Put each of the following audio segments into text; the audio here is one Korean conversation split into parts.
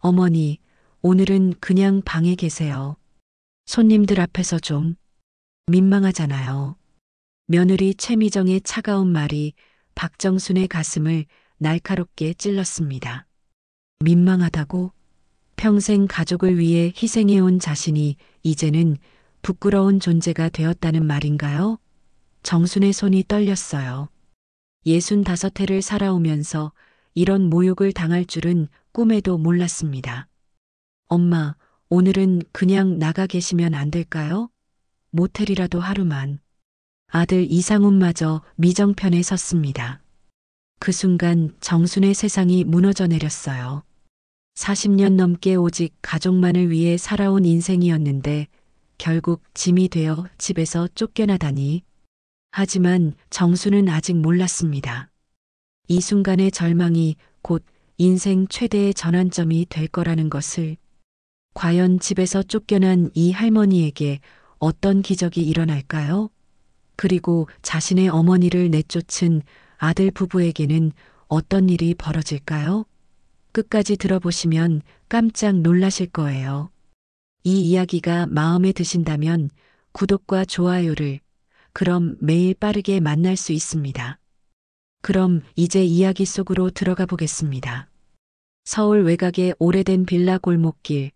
어머니, 오늘은 그냥 방에 계세요. 손님들 앞에서 좀 민망하잖아요. 며느리 최미정의 차가운 말이 박정순의 가슴을 날카롭게 찔렀습니다. 민망하다고? 평생 가족을 위해 희생해온 자신이 이제는 부끄러운 존재가 되었다는 말인가요? 정순의 손이 떨렸어요. 65해를 살아오면서 이런 모욕을 당할 줄은 꿈에도 몰랐습니다. 엄마, 오늘은 그냥 나가 계시면 안 될까요? 모텔이라도 하루만. 아들 이상훈마저 미정 편에 섰습니다. 그 순간 정순의 세상이 무너져 내렸어요. 40년 넘게 오직 가족만을 위해 살아온 인생이었는데 결국 짐이 되어 집에서 쫓겨나다니. 하지만 정수는 아직 몰랐습니다. 이 순간의 절망이 곧 인생 최대의 전환점이 될 거라는 것을. 과연 집에서 쫓겨난 이 할머니에게 어떤 기적이 일어날까요? 그리고 자신의 어머니를 내쫓은 아들 부부에게는 어떤 일이 벌어질까요? 끝까지 들어보시면 깜짝 놀라실 거예요. 이 이야기가 마음에 드신다면 구독과 좋아요를, 그럼 매일 빠르게 만날 수 있습니다. 그럼 이제 이야기 속으로 들어가 보겠습니다. 서울 외곽의 오래된 빌라 골목길,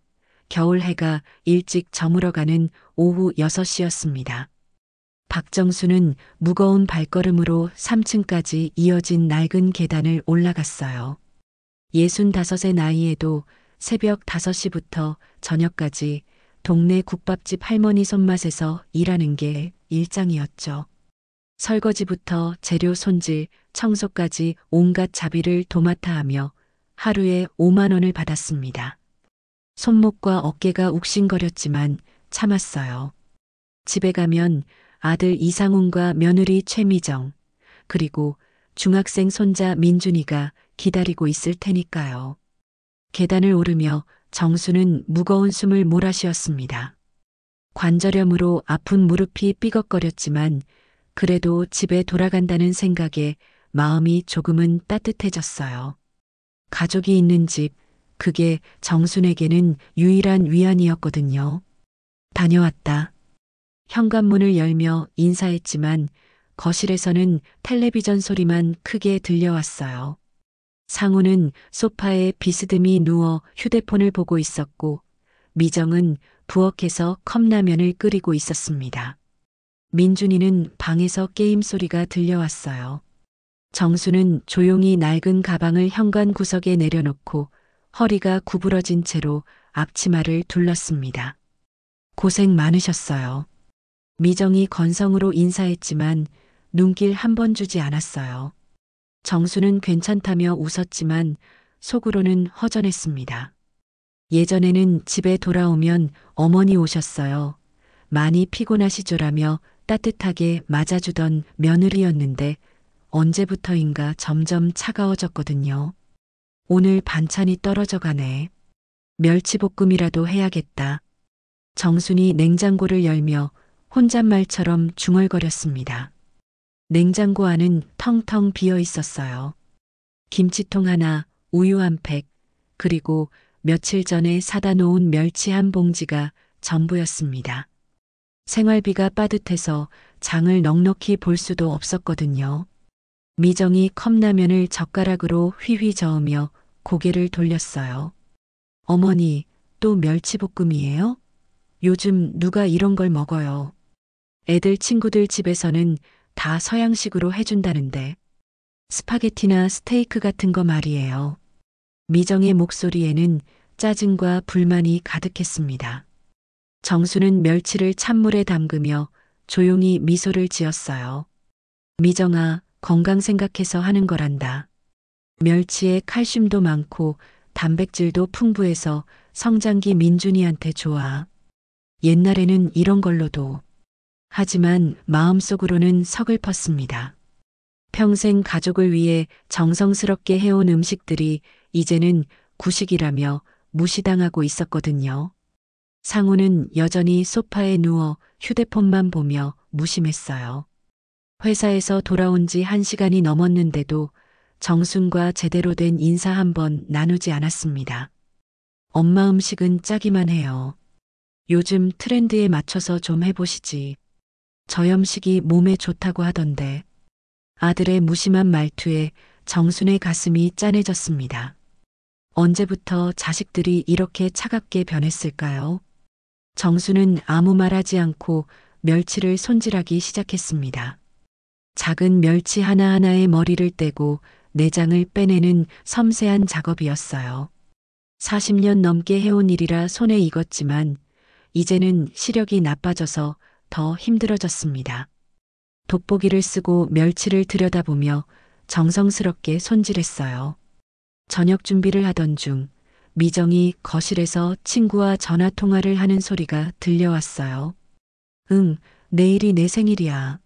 겨울 해가 일찍 저물어가는 오후 6시였습니다. 박정수는 무거운 발걸음으로 3층까지 이어진 낡은 계단을 올라갔어요. 65의 나이에도 새벽 5시부터 저녁까지 동네 국밥집 할머니 손맛에서 일하는 게 일장이었죠. 설거지부터 재료 손질, 청소까지 온갖 자비를 도맡아 하며 하루에 5만 원을 받았습니다. 손목과 어깨가 욱신거렸지만 참았어요. 집에 가면 아들 이상훈과 며느리 최미정, 그리고 중학생 손자 민준이가 기다리고 있을 테니까요. 계단을 오르며 정수는 무거운 숨을 몰아쉬었습니다. 관절염으로 아픈 무릎이 삐걱거렸지만 그래도 집에 돌아간다는 생각에 마음이 조금은 따뜻해졌어요. 가족이 있는 집, 그게 정순에게는 유일한 위안이었거든요. 다녀왔다. 현관문을 열며 인사했지만 거실에서는 텔레비전 소리만 크게 들려왔어요. 상우는 소파에 비스듬히 누워 휴대폰을 보고 있었고 미정은 부엌에서 컵라면을 끓이고 있었습니다. 민준이는 방에서 게임 소리가 들려왔어요. 정수는 조용히 낡은 가방을 현관 구석에 내려놓고 허리가 구부러진 채로 앞치마를 둘렀습니다. 고생 많으셨어요. 미정이 건성으로 인사했지만 눈길 한 번 주지 않았어요. 정수는 괜찮다며 웃었지만 속으로는 허전했습니다. 예전에는 집에 돌아오면 어머니 오셨어요. 많이 피곤하시죠라며 따뜻하게 맞아주던 며느리였는데 언제부터인가 점점 차가워졌거든요. 오늘 반찬이 떨어져 가네. 멸치볶음이라도 해야겠다. 정순이 냉장고를 열며 혼잣말처럼 중얼거렸습니다. 냉장고 안은 텅텅 비어 있었어요. 김치통 하나, 우유 한 팩, 그리고 며칠 전에 사다 놓은 멸치 한 봉지가 전부였습니다. 생활비가 빠듯해서 장을 넉넉히 볼 수도 없었거든요. 미정이 컵라면을 젓가락으로 휘휘 저으며 고개를 돌렸어요. 어머니, 또 멸치볶음이에요? 요즘 누가 이런 걸 먹어요? 애들 친구들 집에서는 다 서양식으로 해준다는데 스파게티나 스테이크 같은 거 말이에요. 미정의 목소리에는 짜증과 불만이 가득했습니다. 정수는 멸치를 찬물에 담그며 조용히 미소를 지었어요. 미정아, 건강 생각해서 하는 거란다. 멸치에 칼슘도 많고 단백질도 풍부해서 성장기 민준이한테 좋아. 옛날에는 이런 걸로도. 하지만 마음속으로는 서글펐습니다. 평생 가족을 위해 정성스럽게 해온 음식들이 이제는 구식이라며 무시당하고 있었거든요. 상우는 여전히 소파에 누워 휴대폰만 보며 무심했어요. 회사에서 돌아온 지 1시간이 넘었는데도 정순과 제대로 된 인사 한 번 나누지 않았습니다. 엄마 음식은 짜기만 해요. 요즘 트렌드에 맞춰서 좀 해보시지. 저염식이 몸에 좋다고 하던데. 아들의 무심한 말투에 정순의 가슴이 짠해졌습니다. 언제부터 자식들이 이렇게 차갑게 변했을까요? 정수는 아무 말하지 않고 멸치를 손질하기 시작했습니다. 작은 멸치 하나하나의 머리를 떼고 내장을 빼내는 섬세한 작업이었어요. 40년 넘게 해온 일이라 손에 익었지만 이제는 시력이 나빠져서 더 힘들어졌습니다. 돋보기를 쓰고 멸치를 들여다보며 정성스럽게 손질했어요. 저녁 준비를 하던 중 미정이 거실에서 친구와 전화 통화를 하는 소리가 들려왔어요. 응, 내일이 내 생일이야.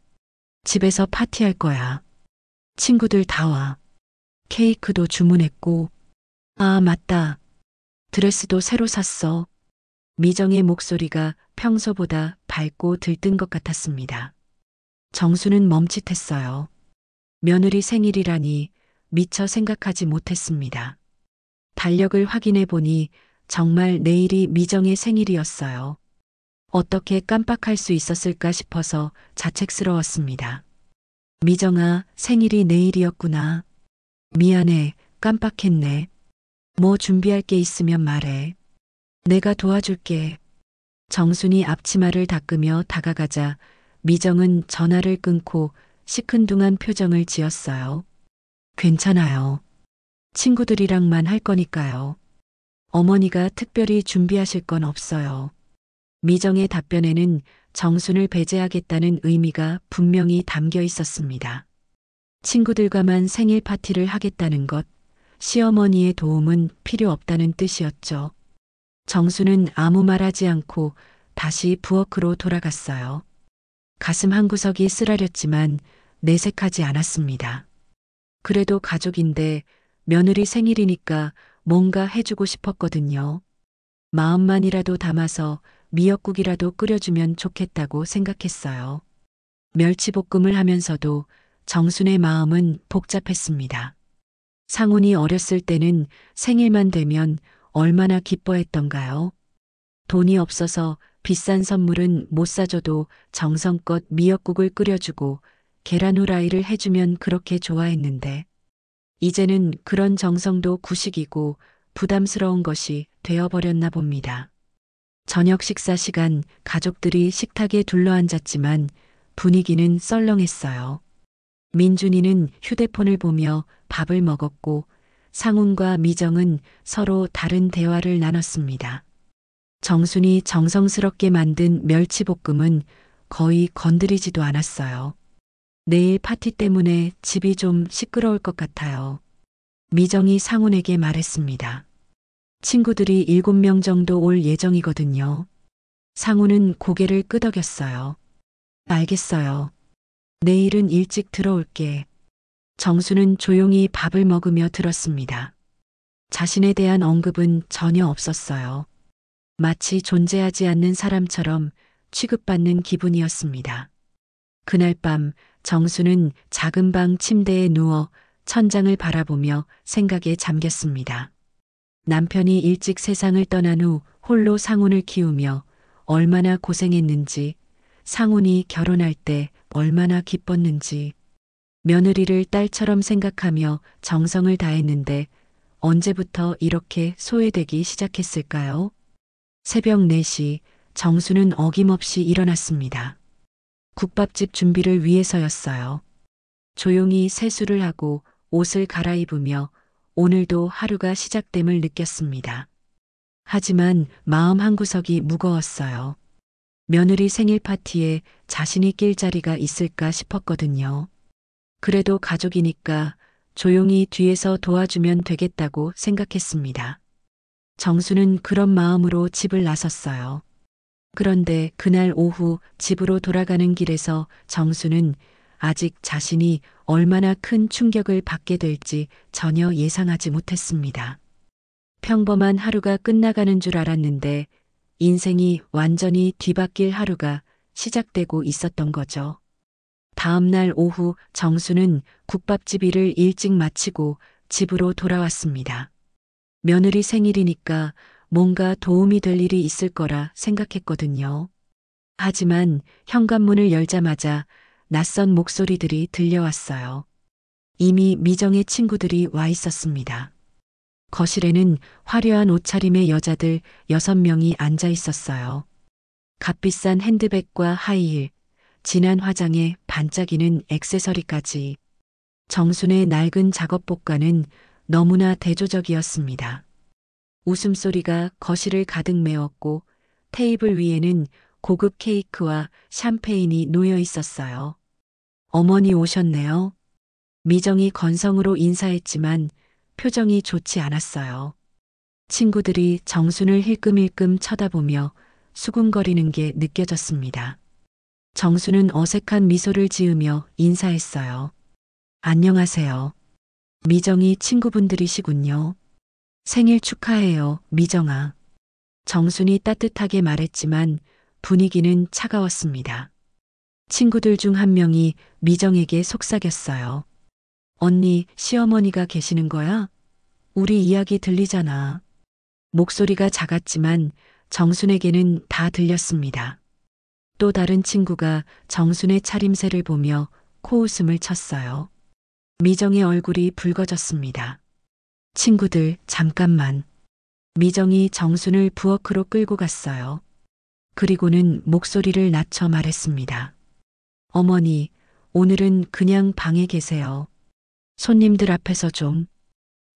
집에서 파티할 거야. 친구들 다 와. 케이크도 주문했고. 아, 맞다. 드레스도 새로 샀어. 미정의 목소리가 평소보다 밝고 들뜬 것 같았습니다. 정수는 멈칫했어요. 며느리 생일이라니 미처 생각하지 못했습니다. 달력을 확인해 보니 정말 내일이 미정의 생일이었어요. 어떻게 깜빡할 수 있었을까 싶어서 자책스러웠습니다. 미정아, 생일이 내일이었구나. 미안해, 깜빡했네. 뭐 준비할 게 있으면 말해. 내가 도와줄게. 정순이 앞치마를 닦으며 다가가자 미정은 전화를 끊고 시큰둥한 표정을 지었어요. 괜찮아요. 친구들이랑만 할 거니까요. 어머니가 특별히 준비하실 건 없어요. 미정의 답변에는 정순을 배제하겠다는 의미가 분명히 담겨 있었습니다. 친구들과만 생일 파티를 하겠다는 것, 시어머니의 도움은 필요 없다는 뜻이었죠. 정수는 아무 말하지 않고 다시 부엌으로 돌아갔어요. 가슴 한구석이 쓰라렸지만 내색하지 않았습니다. 그래도 가족인데 며느리 생일이니까 뭔가 해주고 싶었거든요. 마음만이라도 담아서 미역국이라도 끓여주면 좋겠다고 생각했어요. 멸치볶음을 하면서도 정순의 마음은 복잡했습니다. 상훈이 어렸을 때는 생일만 되면 얼마나 기뻐했던가요? 돈이 없어서 비싼 선물은 못 사줘도 정성껏 미역국을 끓여주고 계란 후라이를 해주면 그렇게 좋아했는데 이제는 그런 정성도 구식이고 부담스러운 것이 되어버렸나 봅니다. 저녁 식사 시간 가족들이 식탁에 둘러앉았지만 분위기는 썰렁했어요. 민준이는 휴대폰을 보며 밥을 먹었고 상훈과 미정은 서로 다른 대화를 나눴습니다. 정순이 정성스럽게 만든 멸치볶음은 거의 건드리지도 않았어요. 내일 파티 때문에 집이 좀 시끄러울 것 같아요. 미정이 상훈에게 말했습니다. 친구들이 7명 정도 올 예정이거든요. 상훈은 고개를 끄덕였어요. 알겠어요. 내일은 일찍 들어올게. 정수는 조용히 밥을 먹으며 들었습니다. 자신에 대한 언급은 전혀 없었어요. 마치 존재하지 않는 사람처럼 취급받는 기분이었습니다. 그날 밤 정수는 작은 방 침대에 누워 천장을 바라보며 생각에 잠겼습니다. 남편이 일찍 세상을 떠난 후 홀로 상훈을 키우며 얼마나 고생했는지, 상훈이 결혼할 때 얼마나 기뻤는지, 며느리를 딸처럼 생각하며 정성을 다했는데 언제부터 이렇게 소외되기 시작했을까요? 새벽 4시 정수는 어김없이 일어났습니다. 국밥집 준비를 위해서였어요. 조용히 세수를 하고 옷을 갈아입으며 오늘도 하루가 시작됨을 느꼈습니다. 하지만 마음 한구석이 무거웠어요. 며느리 생일 파티에 자신이 낄 자리가 있을까 싶었거든요. 그래도 가족이니까 조용히 뒤에서 도와주면 되겠다고 생각했습니다. 정수는 그런 마음으로 집을 나섰어요. 그런데 그날 오후 집으로 돌아가는 길에서 정수는 아직 자신이 얼마나 큰 충격을 받게 될지 전혀 예상하지 못했습니다. 평범한 하루가 끝나가는 줄 알았는데 인생이 완전히 뒤바뀔 하루가 시작되고 있었던 거죠. 다음 날 오후 정수는 국밥집 일을 일찍 마치고 집으로 돌아왔습니다. 며느리 생일이니까 뭔가 도움이 될 일이 있을 거라 생각했거든요. 하지만 현관문을 열자마자 낯선 목소리들이 들려왔어요. 이미 미정의 친구들이 와 있었습니다. 거실에는 화려한 옷차림의 여자들 6명이 앉아 있었어요. 값비싼 핸드백과 하이힐, 진한 화장에 반짝이는 액세서리까지. 정순의 낡은 작업복과는 너무나 대조적이었습니다. 웃음소리가 거실을 가득 메웠고 테이블 위에는 고급 케이크와 샴페인이 놓여 있었어요. 어머니 오셨네요. 미정이 건성으로 인사했지만 표정이 좋지 않았어요. 친구들이 정순을 힐끔힐끔 쳐다보며 수군거리는 게 느껴졌습니다. 정순은 어색한 미소를 지으며 인사했어요. 안녕하세요. 미정이 친구분들이시군요. 생일 축하해요, 미정아. 정순이 따뜻하게 말했지만 분위기는 차가웠습니다. 친구들 중 한 명이 미정에게 속삭였어요. 언니, 시어머니가 계시는 거야? 우리 이야기 들리잖아. 목소리가 작았지만 정순에게는 다 들렸습니다. 또 다른 친구가 정순의 차림새를 보며 코웃음을 쳤어요. 미정의 얼굴이 붉어졌습니다. 친구들, 잠깐만. 미정이 정순을 부엌으로 끌고 갔어요. 그리고는 목소리를 낮춰 말했습니다. 어머니, 오늘은 그냥 방에 계세요. 손님들 앞에서 좀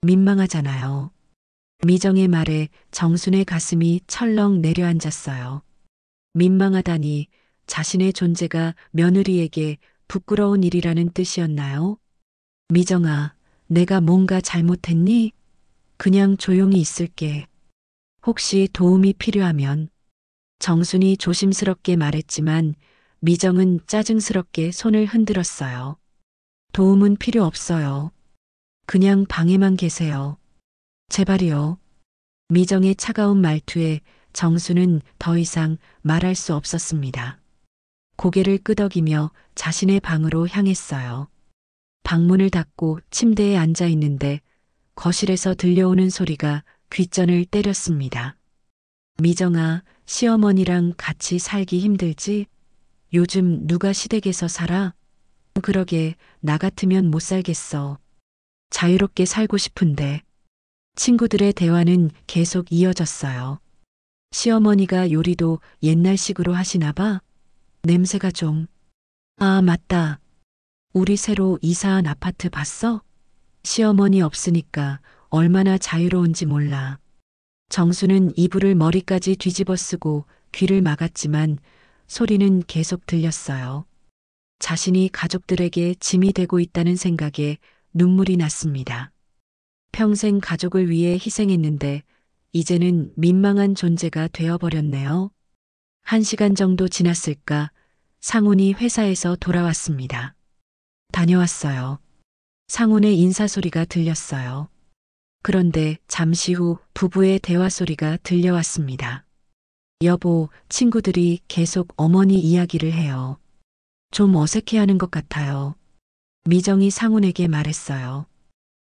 민망하잖아요. 미정의 말에 정순의 가슴이 철렁 내려앉았어요. 민망하다니 자신의 존재가 며느리에게 부끄러운 일이라는 뜻이었나요? 미정아, 내가 뭔가 잘못했니? 그냥 조용히 있을게. 혹시 도움이 필요하면. 정순이 조심스럽게 말했지만 미정은 짜증스럽게 손을 흔들었어요. 도움은 필요 없어요. 그냥 방에만 계세요. 제발이요. 미정의 차가운 말투에 정수는 더 이상 말할 수 없었습니다. 고개를 끄덕이며 자신의 방으로 향했어요. 방문을 닫고 침대에 앉아 있는데 거실에서 들려오는 소리가 귓전을 때렸습니다. 미정아, 시어머니랑 같이 살기 힘들지? 요즘 누가 시댁에서 살아? 그러게, 나 같으면 못 살겠어. 자유롭게 살고 싶은데. 친구들의 대화는 계속 이어졌어요. 시어머니가 요리도 옛날식으로 하시나 봐? 냄새가 좀. 아, 맞다. 우리 새로 이사한 아파트 봤어? 시어머니 없으니까 얼마나 자유로운지 몰라. 정수는 이불을 머리까지 뒤집어 쓰고 귀를 막았지만 소리는 계속 들렸어요. 자신이 가족들에게 짐이 되고 있다는 생각에 눈물이 났습니다. 평생 가족을 위해 희생했는데 이제는 민망한 존재가 되어버렸네요. 1시간 정도 지났을까 상훈이 회사에서 돌아왔습니다. 다녀왔어요. 상훈의 인사소리가 들렸어요. 그런데 잠시 후 부부의 대화 소리가 들려왔습니다. 여보, 친구들이 계속 어머니 이야기를 해요. 좀 어색해하는 것 같아요. 미정이 상훈에게 말했어요.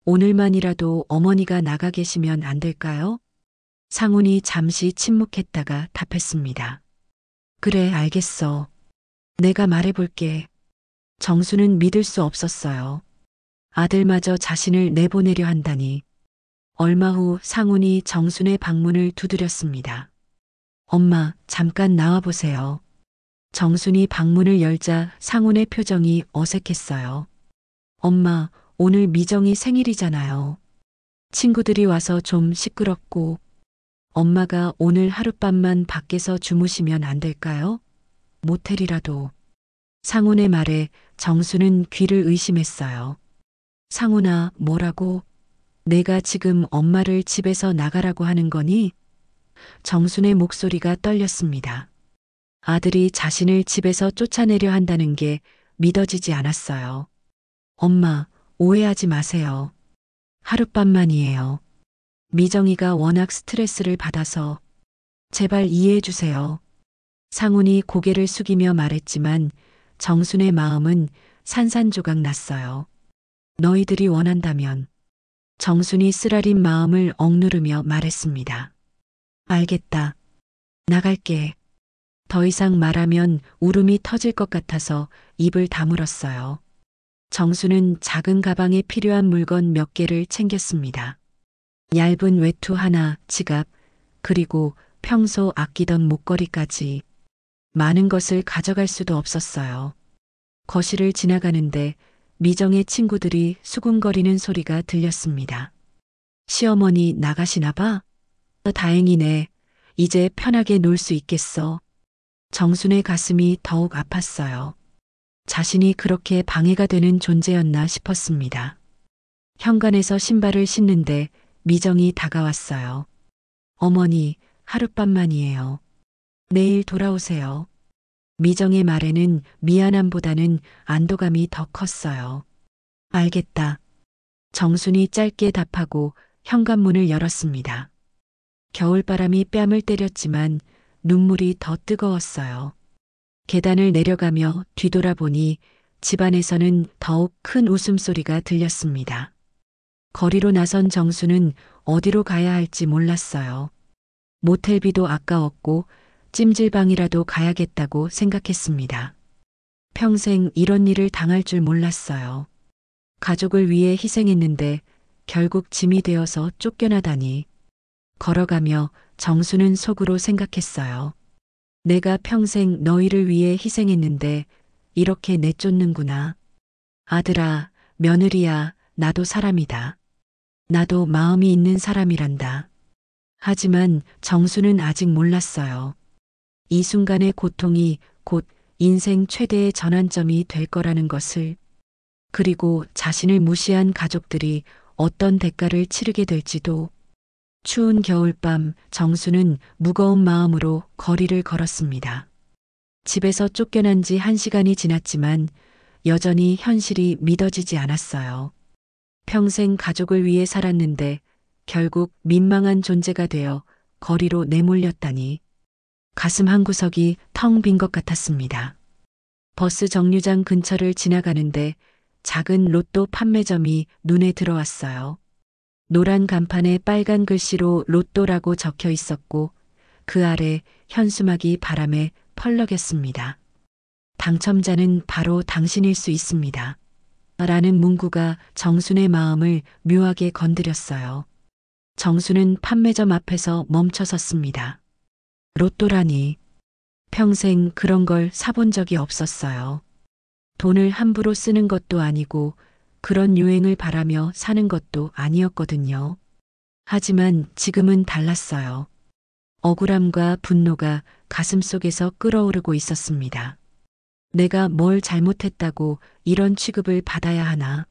오늘만이라도 어머니가 나가 계시면 안 될까요? 상훈이 잠시 침묵했다가 답했습니다. 그래, 알겠어. 내가 말해볼게. 정수는 믿을 수 없었어요. 아들마저 자신을 내보내려 한다니. 얼마 후 상훈이 정순의 방문을 두드렸습니다. 엄마, 잠깐 나와보세요. 정순이 방문을 열자 상훈의 표정이 어색했어요. 엄마, 오늘 미정이 생일이잖아요. 친구들이 와서 좀 시끄럽고 엄마가 오늘 하룻밤만 밖에서 주무시면 안 될까요? 모텔이라도. 상훈의 말에 정수는 귀를 의심했어요. 상훈아, 뭐라고? 내가 지금 엄마를 집에서 나가라고 하는 거니? 정순의 목소리가 떨렸습니다. 아들이 자신을 집에서 쫓아내려 한다는 게 믿어지지 않았어요. 엄마, 오해하지 마세요. 하룻밤만이에요. 미정이가 워낙 스트레스를 받아서 제발 이해해 주세요. 상훈이 고개를 숙이며 말했지만 정순의 마음은 산산조각 났어요. 너희들이 원한다면. 정순이 쓰라린 마음을 억누르며 말했습니다. 알겠다. 나갈게. 더 이상 말하면 울음이 터질 것 같아서 입을 다물었어요. 정수는 작은 가방에 필요한 물건 몇 개를 챙겼습니다. 얇은 외투 하나, 지갑, 그리고 평소 아끼던 목걸이까지. 많은 것을 가져갈 수도 없었어요. 거실을 지나가는데 미정의 친구들이 수군거리는 소리가 들렸습니다. 시어머니 나가시나 봐? 다행이네. 이제 편하게 놀 수 있겠어. 정순의 가슴이 더욱 아팠어요. 자신이 그렇게 방해가 되는 존재였나 싶었습니다. 현관에서 신발을 신는데 미정이 다가왔어요. 어머니, 하룻밤만이에요. 내일 돌아오세요. 미정의 말에는 미안함보다는 안도감이 더 컸어요. 알겠다. 정순이 짧게 답하고 현관문을 열었습니다. 겨울바람이 뺨을 때렸지만 눈물이 더 뜨거웠어요. 계단을 내려가며 뒤돌아보니 집안에서는 더욱 큰 웃음소리가 들렸습니다. 거리로 나선 정수는 어디로 가야 할지 몰랐어요. 모텔비도 아까웠고 찜질방이라도 가야겠다고 생각했습니다. 평생 이런 일을 당할 줄 몰랐어요. 가족을 위해 희생했는데 결국 짐이 되어서 쫓겨나다니. 걸어가며 정수는 속으로 생각했어요. 내가 평생 너희를 위해 희생했는데 이렇게 내쫓는구나. 아들아, 며느리야, 나도 사람이다. 나도 마음이 있는 사람이란다. 하지만 정수는 아직 몰랐어요. 이 순간의 고통이 곧 인생 최대의 전환점이 될 거라는 것을, 그리고 자신을 무시한 가족들이 어떤 대가를 치르게 될지도. 추운 겨울밤 정수는 무거운 마음으로 거리를 걸었습니다. 집에서 쫓겨난 지 1시간이 지났지만 여전히 현실이 믿어지지 않았어요. 평생 가족을 위해 살았는데 결국 민망한 존재가 되어 거리로 내몰렸다니. 가슴 한구석이 텅 빈 것 같았습니다. 버스 정류장 근처를 지나가는데 작은 로또 판매점이 눈에 들어왔어요. 노란 간판에 빨간 글씨로 로또라고 적혀 있었고 그 아래 현수막이 바람에 펄럭였습니다. 당첨자는 바로 당신일 수 있습니다. 라는 문구가 정순의 마음을 묘하게 건드렸어요. 정순은 판매점 앞에서 멈춰섰습니다. 로또라니. 평생 그런 걸 사본 적이 없었어요. 돈을 함부로 쓰는 것도 아니고 그런 유행을 바라며 사는 것도 아니었거든요. 하지만 지금은 달랐어요. 억울함과 분노가 가슴속에서 끓어오르고 있었습니다. 내가 뭘 잘못했다고 이런 취급을 받아야 하나.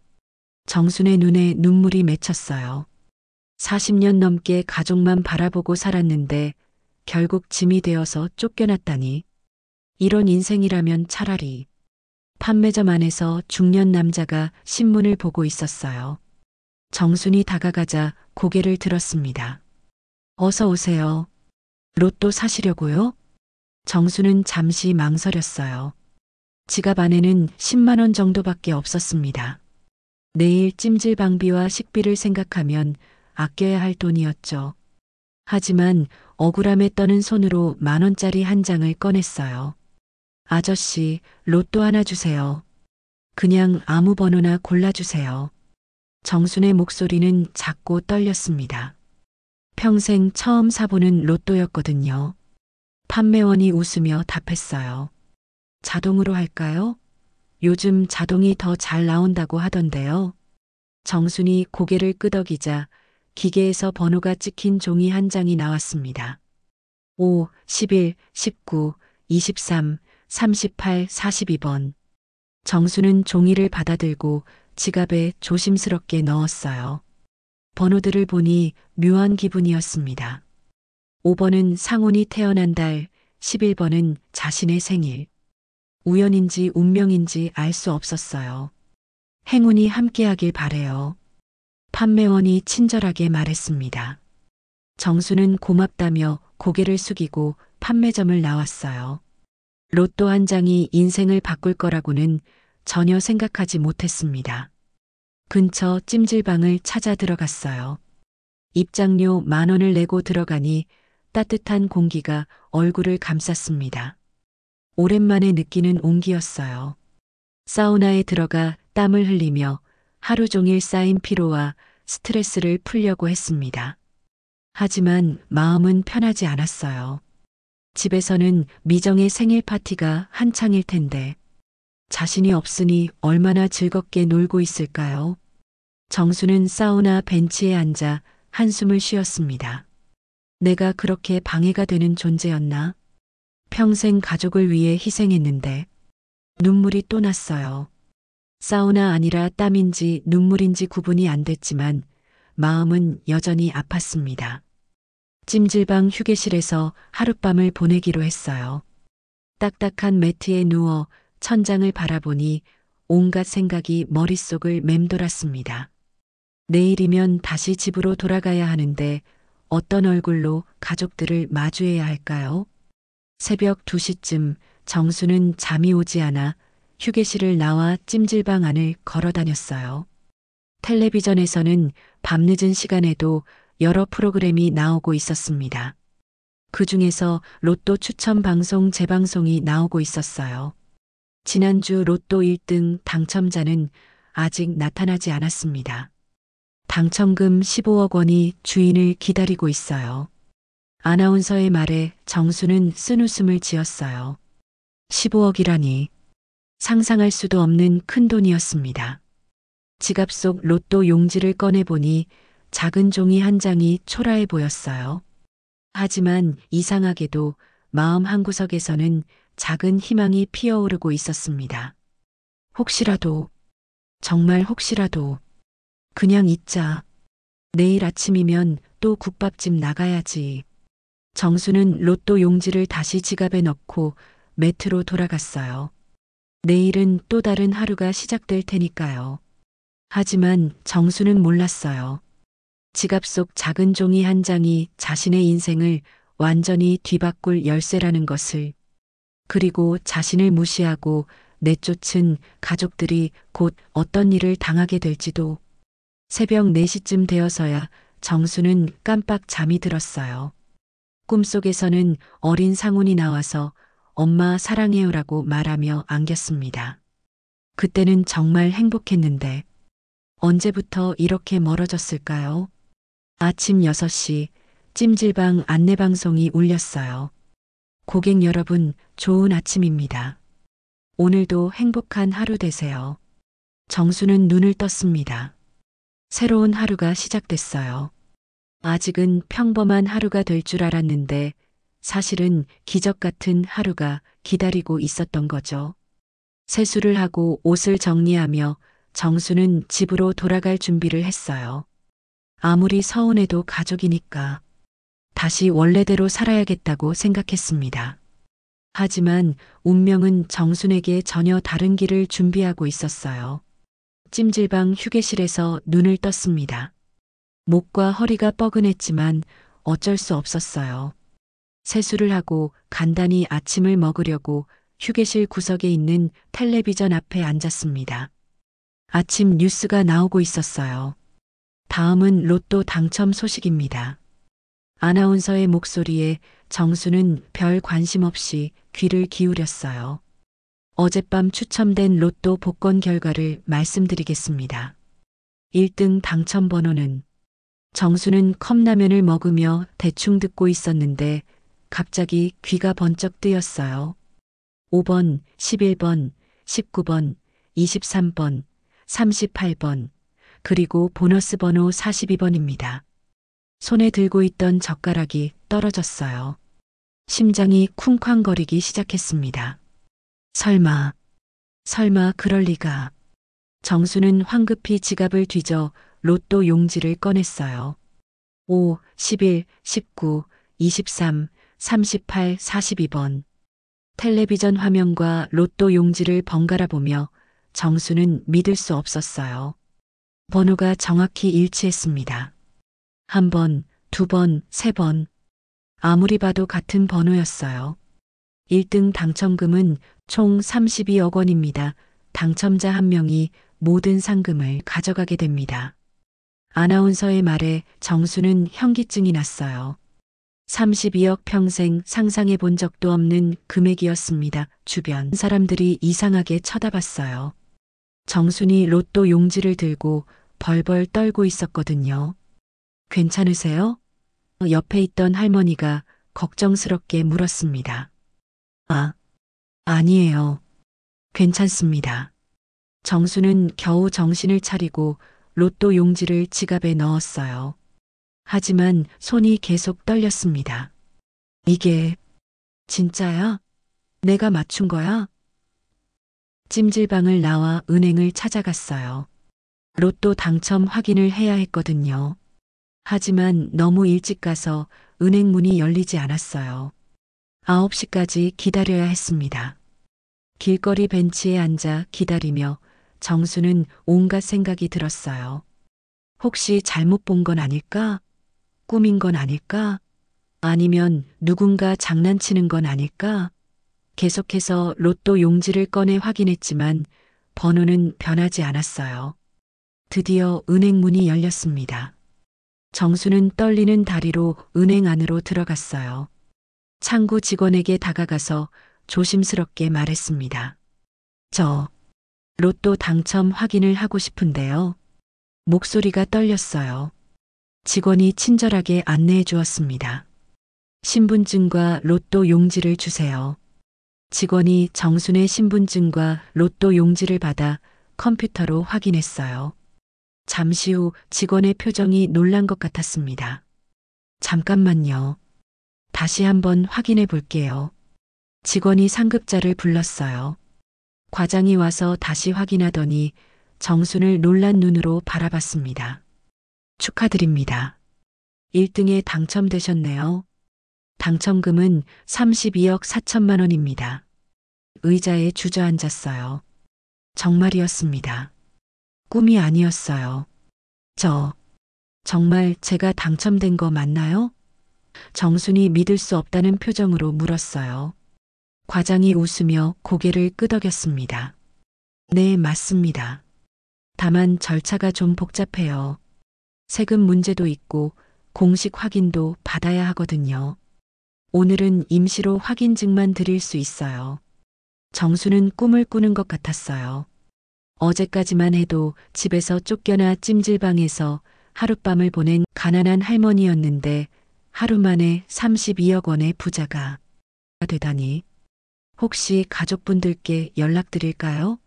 정순의 눈에 눈물이 맺혔어요. 40년 넘게 가족만 바라보고 살았는데 결국 짐이 되어서 쫓겨났다니. 이런 인생이라면 차라리. 판매점 안에서 중년 남자가 신문을 보고 있었어요. 정순이 다가가자 고개를 들었습니다. 어서 오세요. 로또 사시려고요? 정순은 잠시 망설였어요. 지갑 안에는 10만 원 정도밖에 없었습니다. 내일 찜질방비와 식비를 생각하면 아껴야 할 돈이었죠. 하지만 억울함에 떠는 손으로 10,000원짜리 한 장을 꺼냈어요. 아저씨, 로또 하나 주세요. 그냥 아무 번호나 골라주세요. 정순의 목소리는 작고 떨렸습니다. 평생 처음 사보는 로또였거든요. 판매원이 웃으며 답했어요. 자동으로 할까요? 요즘 자동이 더 잘 나온다고 하던데요. 정순이 고개를 끄덕이자 기계에서 번호가 찍힌 종이 한 장이 나왔습니다. 5, 11, 19, 23, 38, 42번. 정수는 종이를 받아들고 지갑에 조심스럽게 넣었어요. 번호들을 보니 묘한 기분이었습니다. 5번은 상훈이 태어난 달, 11번은 자신의 생일. 우연인지 운명인지 알 수 없었어요. 행운이 함께하길 바래요. 판매원이 친절하게 말했습니다. 정수는 고맙다며 고개를 숙이고 판매점을 나왔어요. 로또 한 장이 인생을 바꿀 거라고는 전혀 생각하지 못했습니다. 근처 찜질방을 찾아 들어갔어요. 입장료 10,000원을 내고 들어가니 따뜻한 공기가 얼굴을 감쌌습니다. 오랜만에 느끼는 온기였어요. 사우나에 들어가 땀을 흘리며 하루 종일 쌓인 피로와 스트레스를 풀려고 했습니다. 하지만 마음은 편하지 않았어요. 집에서는 미정의 생일 파티가 한창일 텐데 자신이 없으니 얼마나 즐겁게 놀고 있을까요? 정수는 사우나 벤치에 앉아 한숨을 쉬었습니다. 내가 그렇게 방해가 되는 존재였나? 평생 가족을 위해 희생했는데 눈물이 또 났어요. 사우나 아니라 땀인지 눈물인지 구분이 안 됐지만 마음은 여전히 아팠습니다. 찜질방 휴게실에서 하룻밤을 보내기로 했어요. 딱딱한 매트에 누워 천장을 바라보니 온갖 생각이 머릿속을 맴돌았습니다. 내일이면 다시 집으로 돌아가야 하는데 어떤 얼굴로 가족들을 마주해야 할까요? 새벽 2시쯤 정수는 잠이 오지 않아 휴게실을 나와 찜질방 안을 걸어 다녔어요. 텔레비전에서는 밤늦은 시간에도 여러 프로그램이 나오고 있었습니다. 그 중에서 로또 추첨 방송 재방송이 나오고 있었어요. 지난주 로또 1등 당첨자는 아직 나타나지 않았습니다. 당첨금 15억 원이 주인을 기다리고 있어요. 아나운서의 말에 정수는 쓴웃음을 지었어요. 15억이라니 상상할 수도 없는 큰 돈이었습니다. 지갑 속 로또 용지를 꺼내보니 작은 종이 한 장이 초라해 보였어요. 하지만 이상하게도 마음 한구석에서는 작은 희망이 피어오르고 있었습니다. 혹시라도, 정말 혹시라도, 그냥 있자. 내일 아침이면 또 국밥집 나가야지. 정수는 로또 용지를 다시 지갑에 넣고 매트로 돌아갔어요. 내일은 또 다른 하루가 시작될 테니까요. 하지만 정수는 몰랐어요. 지갑 속 작은 종이 한 장이 자신의 인생을 완전히 뒤바꿀 열쇠라는 것을, 그리고 자신을 무시하고 내쫓은 가족들이 곧 어떤 일을 당하게 될지도. 새벽 4시쯤 되어서야 정수는 깜빡 잠이 들었어요. 꿈속에서는 어린 상훈이 나와서 엄마 사랑해요라고 말하며 안겼습니다. 그때는 정말 행복했는데 언제부터 이렇게 멀어졌을까요? 아침 6시 찜질방 안내방송이 울렸어요. 고객 여러분, 좋은 아침입니다. 오늘도 행복한 하루 되세요. 정수는 눈을 떴습니다. 새로운 하루가 시작됐어요. 아직은 평범한 하루가 될 줄 알았는데 사실은 기적 같은 하루가 기다리고 있었던 거죠. 세수를 하고 옷을 정리하며 정수는 집으로 돌아갈 준비를 했어요. 아무리 서운해도 가족이니까 다시 원래대로 살아야겠다고 생각했습니다. 하지만 운명은 정순에게 전혀 다른 길을 준비하고 있었어요. 찜질방 휴게실에서 눈을 떴습니다. 목과 허리가 뻐근했지만 어쩔 수 없었어요. 세수를 하고 간단히 아침을 먹으려고 휴게실 구석에 있는 텔레비전 앞에 앉았습니다. 아침 뉴스가 나오고 있었어요. 다음은 로또 당첨 소식입니다. 아나운서의 목소리에 정수는 별 관심 없이 귀를 기울였어요. 어젯밤 추첨된 로또 복권 결과를 말씀드리겠습니다. 1등 당첨 번호는. 정수는 컵라면을 먹으며 대충 듣고 있었는데 갑자기 귀가 번쩍 뜨였어요. 5번, 11번, 19번, 23번, 38번, 그리고 보너스 번호 42번입니다. 손에 들고 있던 젓가락이 떨어졌어요. 심장이 쿵쾅거리기 시작했습니다. 설마 그럴 리가. 정수는 황급히 지갑을 뒤져 로또 용지를 꺼냈어요. 5, 11, 19, 23, 38, 42번. 텔레비전 화면과 로또 용지를 번갈아 보며 정수는 믿을 수 없었어요. 번호가 정확히 일치했습니다. 1번, 2번, 3번. 아무리 봐도 같은 번호였어요. 1등 당첨금은 총 32억 원입니다. 당첨자 한 명이 모든 상금을 가져가게 됩니다. 아나운서의 말에 정수는 현기증이 났어요. 32억 평생 상상해 본 적도 없는 금액이었습니다. 주변 사람들이 이상하게 쳐다봤어요. 정순이 로또 용지를 들고 벌벌 떨고 있었거든요. 괜찮으세요? 옆에 있던 할머니가 걱정스럽게 물었습니다. 아, 아니에요. 괜찮습니다. 정수는 겨우 정신을 차리고 로또 용지를 지갑에 넣었어요. 하지만 손이 계속 떨렸습니다. 이게 진짜야? 내가 맞춘 거야? 찜질방을 나와 은행을 찾아갔어요. 로또 당첨 확인을 해야 했거든요. 하지만 너무 일찍 가서 은행 문이 열리지 않았어요. 9시까지 기다려야 했습니다. 길거리 벤치에 앉아 기다리며 정수는 온갖 생각이 들었어요. 혹시 잘못 본 건 아닐까? 꿈인 건 아닐까? 아니면 누군가 장난치는 건 아닐까? 계속해서 로또 용지를 꺼내 확인했지만 번호는 변하지 않았어요. 드디어 은행 문이 열렸습니다. 정수는 떨리는 다리로 은행 안으로 들어갔어요. 창구 직원에게 다가가서 조심스럽게 말했습니다. 저 로또 당첨 확인을 하고 싶은데요. 목소리가 떨렸어요. 직원이 친절하게 안내해 주었습니다. 신분증과 로또 용지를 주세요. 직원이 정순의 신분증과 로또 용지를 받아 컴퓨터로 확인했어요. 잠시 후 직원의 표정이 놀란 것 같았습니다. 잠깐만요. 다시 한번 확인해 볼게요. 직원이 상급자를 불렀어요. 과장이 와서 다시 확인하더니 정순을 놀란 눈으로 바라봤습니다. 축하드립니다. 1등에 당첨되셨네요. 당첨금은 32억 4천만 원입니다. 의자에 주저앉았어요. 정말이었습니다. 꿈이 아니었어요. 정말 제가 당첨된 거 맞나요? 정순이 믿을 수 없다는 표정으로 물었어요. 과장이 웃으며 고개를 끄덕였습니다. 네, 맞습니다. 다만 절차가 좀 복잡해요. 세금 문제도 있고 공식 확인도 받아야 하거든요. 오늘은 임시로 확인증만 드릴 수 있어요. 정수는 꿈을 꾸는 것 같았어요. 어제까지만 해도 집에서 쫓겨나 찜질방에서 하룻밤을 보낸 가난한 할머니였는데 하루 만에 32억 원의 부자가 되다니. 혹시 가족분들께 연락드릴까요?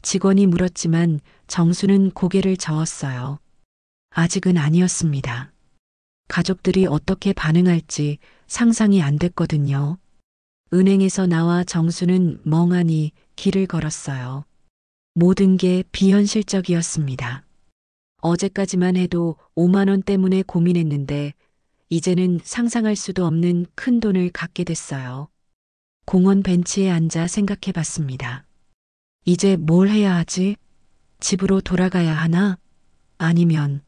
직원이 물었지만 정수는 고개를 저었어요. 아직은 아니었습니다. 가족들이 어떻게 반응할지 상상이 안 됐거든요. 은행에서 나와 정수는 멍하니 길을 걸었어요. 모든 게 비현실적이었습니다. 어제까지만 해도 5만 원 때문에 고민했는데 이제는 상상할 수도 없는 큰 돈을 갖게 됐어요. 공원 벤치에 앉아 생각해 봤습니다. 이제 뭘 해야 하지? 집으로 돌아가야 하나? 아니면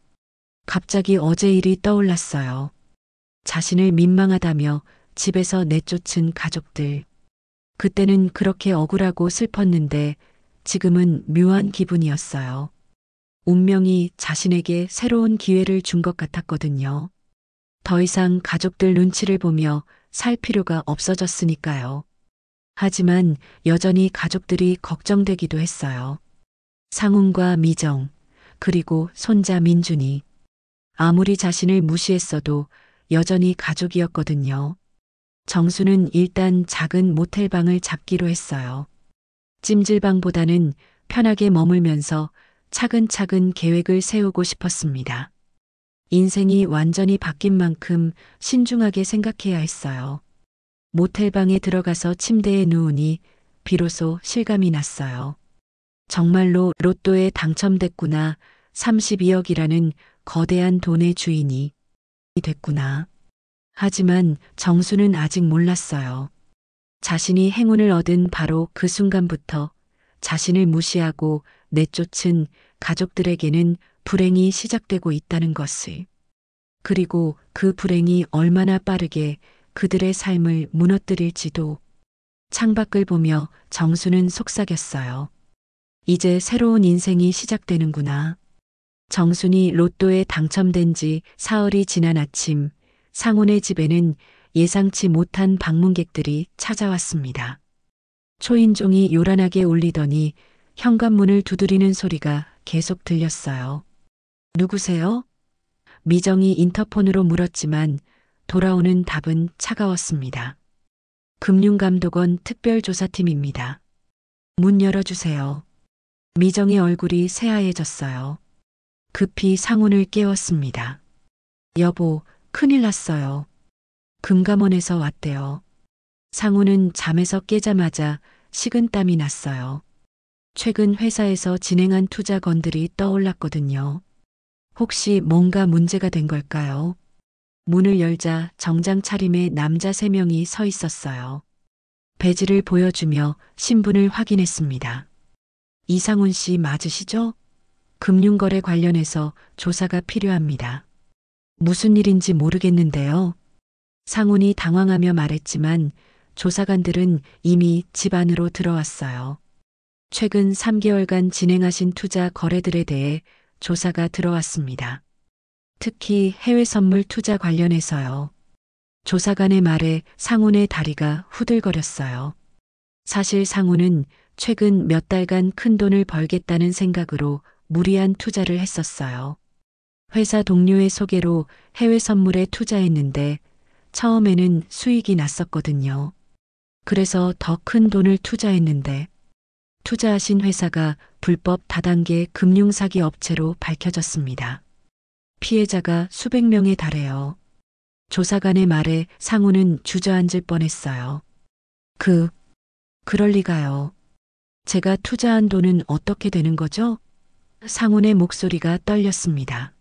갑자기 어제 일이 떠올랐어요. 자신을 민망하다며 집에서 내쫓은 가족들. 그때는 그렇게 억울하고 슬펐는데 지금은 묘한 기분이었어요. 운명이 자신에게 새로운 기회를 준 것 같았거든요. 더 이상 가족들 눈치를 보며 살 필요가 없어졌으니까요. 하지만 여전히 가족들이 걱정되기도 했어요. 상훈과 미정, 그리고 손자 민준이. 아무리 자신을 무시했어도 여전히 가족이었거든요. 정수는 일단 작은 모텔방을 잡기로 했어요. 찜질방보다는 편하게 머물면서 차근차근 계획을 세우고 싶었습니다. 인생이 완전히 바뀐 만큼 신중하게 생각해야 했어요. 모텔방에 들어가서 침대에 누우니 비로소 실감이 났어요. 정말로 로또에 당첨됐구나. 32억이라는 거대한 돈의 주인이 됐구나. 하지만 정수는 아직 몰랐어요. 자신이 행운을 얻은 바로 그 순간부터 자신을 무시하고 내쫓은 가족들에게는 불행이 시작되고 있다는 것을. 그리고 그 불행이 얼마나 빠르게 그들의 삶을 무너뜨릴지도. 창밖을 보며 정수는 속삭였어요. 이제 새로운 인생이 시작되는구나. 정순이 로또에 당첨된 지 사흘이 지난 아침, 상훈의 집에는 예상치 못한 방문객들이 찾아왔습니다. 초인종이 요란하게 울리더니 현관문을 두드리는 소리가 계속 들렸어요. 누구세요? 미정이 인터폰으로 물었지만 돌아오는 답은 차가웠습니다. 금융감독원 특별조사팀입니다. 문 열어주세요. 미정의 얼굴이 새하얘졌어요. 급히 상훈을 깨웠습니다. 여보, 큰일 났어요. 금감원에서 왔대요. 상훈은 잠에서 깨자마자 식은땀이 났어요. 최근 회사에서 진행한 투자 건들이 떠올랐거든요. 혹시 뭔가 문제가 된 걸까요? 문을 열자 정장 차림의 남자 3명이 서 있었어요. 배지를 보여주며 신분을 확인했습니다. 이상훈 씨 맞으시죠? 금융거래 관련해서 조사가 필요합니다. 무슨 일인지 모르겠는데요. 상훈이 당황하며 말했지만 조사관들은 이미 집 안으로 들어왔어요. 최근 3개월간 진행하신 투자 거래들에 대해 조사가 들어왔습니다. 특히 해외 선물 투자 관련해서요. 조사관의 말에 상훈의 다리가 후들거렸어요. 사실 상훈은 최근 몇 달간 큰 돈을 벌겠다는 생각으로 무리한 투자를 했었어요. 회사 동료의 소개로 해외 선물에 투자했는데 처음에는 수익이 났었거든요. 그래서 더 큰 돈을 투자했는데 투자하신 회사가 불법 다단계 금융사기 업체로 밝혀졌습니다. 피해자가 수백 명에 달해요. 조사관의 말에 상훈은 주저앉을 뻔했어요. 그럴 리가요. 제가 투자한 돈은 어떻게 되는 거죠? 상훈의 목소리가 떨렸습니다.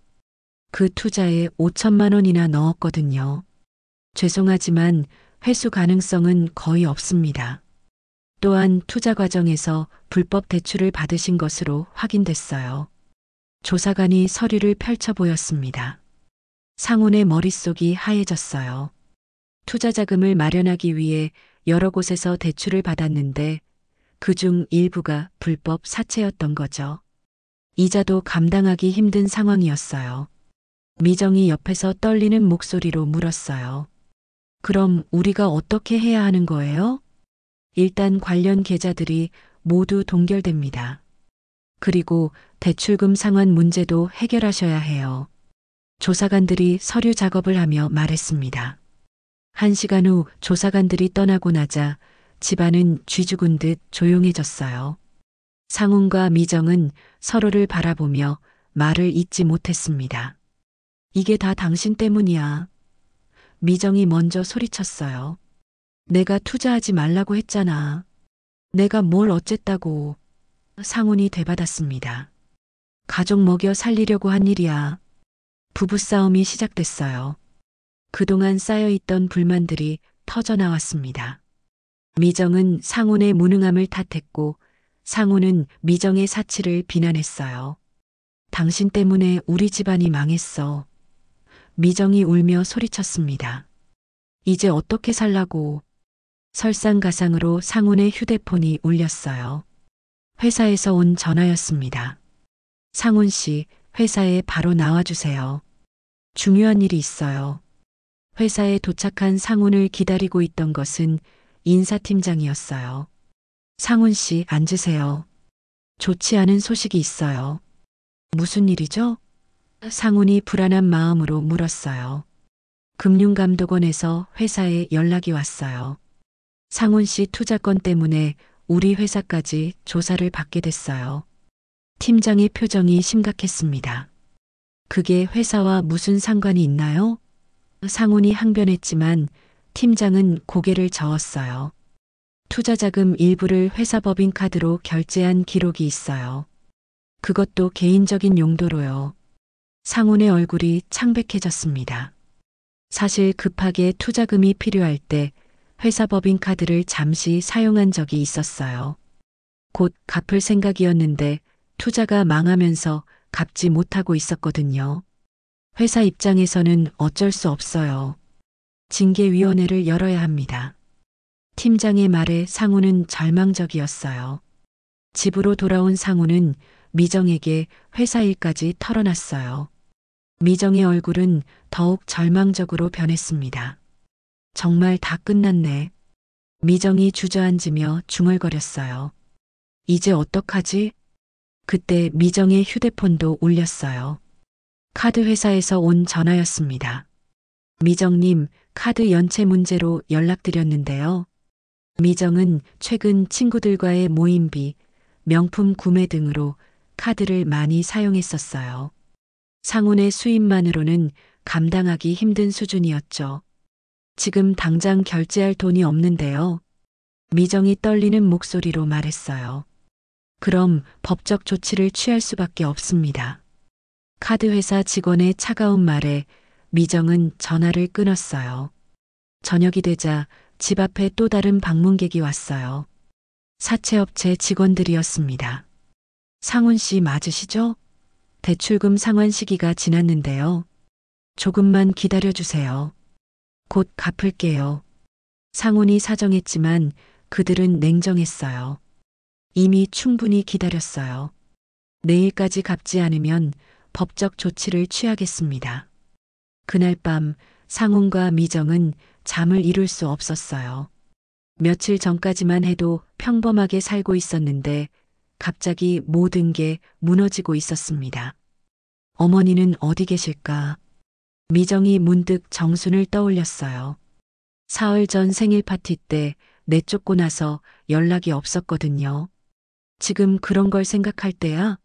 그 투자에 5천만 원이나 넣었거든요. 죄송하지만 회수 가능성은 거의 없습니다. 또한 투자 과정에서 불법 대출을 받으신 것으로 확인됐어요. 조사관이 서류를 펼쳐 보였습니다. 상훈의 머릿속이 하얘졌어요. 투자 자금을 마련하기 위해 여러 곳에서 대출을 받았는데 그중 일부가 불법 사채였던 거죠. 이자도 감당하기 힘든 상황이었어요. 미정이 옆에서 떨리는 목소리로 물었어요. 그럼 우리가 어떻게 해야 하는 거예요? 일단 관련 계좌들이 모두 동결됩니다. 그리고 대출금 상환 문제도 해결하셔야 해요. 조사관들이 서류 작업을 하며 말했습니다. 1시간 후 조사관들이 떠나고 나자 집안은 쥐 죽은 듯 조용해졌어요. 상훈과 미정은 서로를 바라보며 말을 잇지 못했습니다. 이게 다 당신 때문이야. 미정이 먼저 소리쳤어요. 내가 투자하지 말라고 했잖아. 내가 뭘 어쨌다고. 상훈이 되받았습니다. 가족 먹여 살리려고 한 일이야. 부부싸움이 시작됐어요. 그동안 쌓여있던 불만들이 터져나왔습니다. 미정은 상훈의 무능함을 탓했고 상훈은 미정의 사치를 비난했어요. 당신 때문에 우리 집안이 망했어. 미정이 울며 소리쳤습니다. 이제 어떻게 살라고. 설상가상으로 상훈의 휴대폰이 울렸어요. 회사에서 온 전화였습니다. 상훈 씨, 회사에 바로 나와주세요. 중요한 일이 있어요. 회사에 도착한 상훈을 기다리고 있던 것은 인사팀장이었어요. 상훈 씨, 앉으세요. 좋지 않은 소식이 있어요. 무슨 일이죠? 상훈이 불안한 마음으로 물었어요. 금융감독원에서 회사에 연락이 왔어요. 상훈 씨 투자건 때문에 우리 회사까지 조사를 받게 됐어요. 팀장의 표정이 심각했습니다. 그게 회사와 무슨 상관이 있나요? 상훈이 항변했지만 팀장은 고개를 저었어요. 투자자금 일부를 회사 법인카드로 결제한 기록이 있어요. 그것도 개인적인 용도로요. 상훈의 얼굴이 창백해졌습니다. 사실 급하게 투자금이 필요할 때 회사 법인카드를 잠시 사용한 적이 있었어요. 곧 갚을 생각이었는데 투자가 망하면서 갚지 못하고 있었거든요. 회사 입장에서는 어쩔 수 없어요. 징계위원회를 열어야 합니다. 팀장의 말에 상훈은 절망적이었어요. 집으로 돌아온 상훈은 미정에게 회사 일까지 털어놨어요. 미정의 얼굴은 더욱 절망적으로 변했습니다. 정말 다 끝났네. 미정이 주저앉으며 중얼거렸어요. 이제 어떡하지? 그때 미정의 휴대폰도 울렸어요. 카드 회사에서 온 전화였습니다. 미정님, 카드 연체 문제로 연락드렸는데요. 미정은 최근 친구들과의 모임비, 명품 구매 등으로 카드를 많이 사용했었어요. 상훈의 수입만으로는 감당하기 힘든 수준이었죠. 지금 당장 결제할 돈이 없는데요. 미정이 떨리는 목소리로 말했어요. 그럼 법적 조치를 취할 수밖에 없습니다. 카드 회사 직원의 차가운 말에 미정은 전화를 끊었어요. 저녁이 되자 집 앞에 또 다른 방문객이 왔어요. 사채업체 직원들이었습니다. 상훈 씨 맞으시죠? 대출금 상환 시기가 지났는데요. 조금만 기다려주세요. 곧 갚을게요. 상훈이 사정했지만 그들은 냉정했어요. 이미 충분히 기다렸어요. 내일까지 갚지 않으면 법적 조치를 취하겠습니다. 그날 밤 상훈과 미정은 잠을 이룰 수 없었어요. 며칠 전까지만 해도 평범하게 살고 있었는데 갑자기 모든 게 무너지고 있었습니다. 어머니는 어디 계실까? 미정이 문득 정순을 떠올렸어요. 사흘 전 생일 파티 때 내쫓고 나서 연락이 없었거든요. 지금 그런 걸 생각할 때야?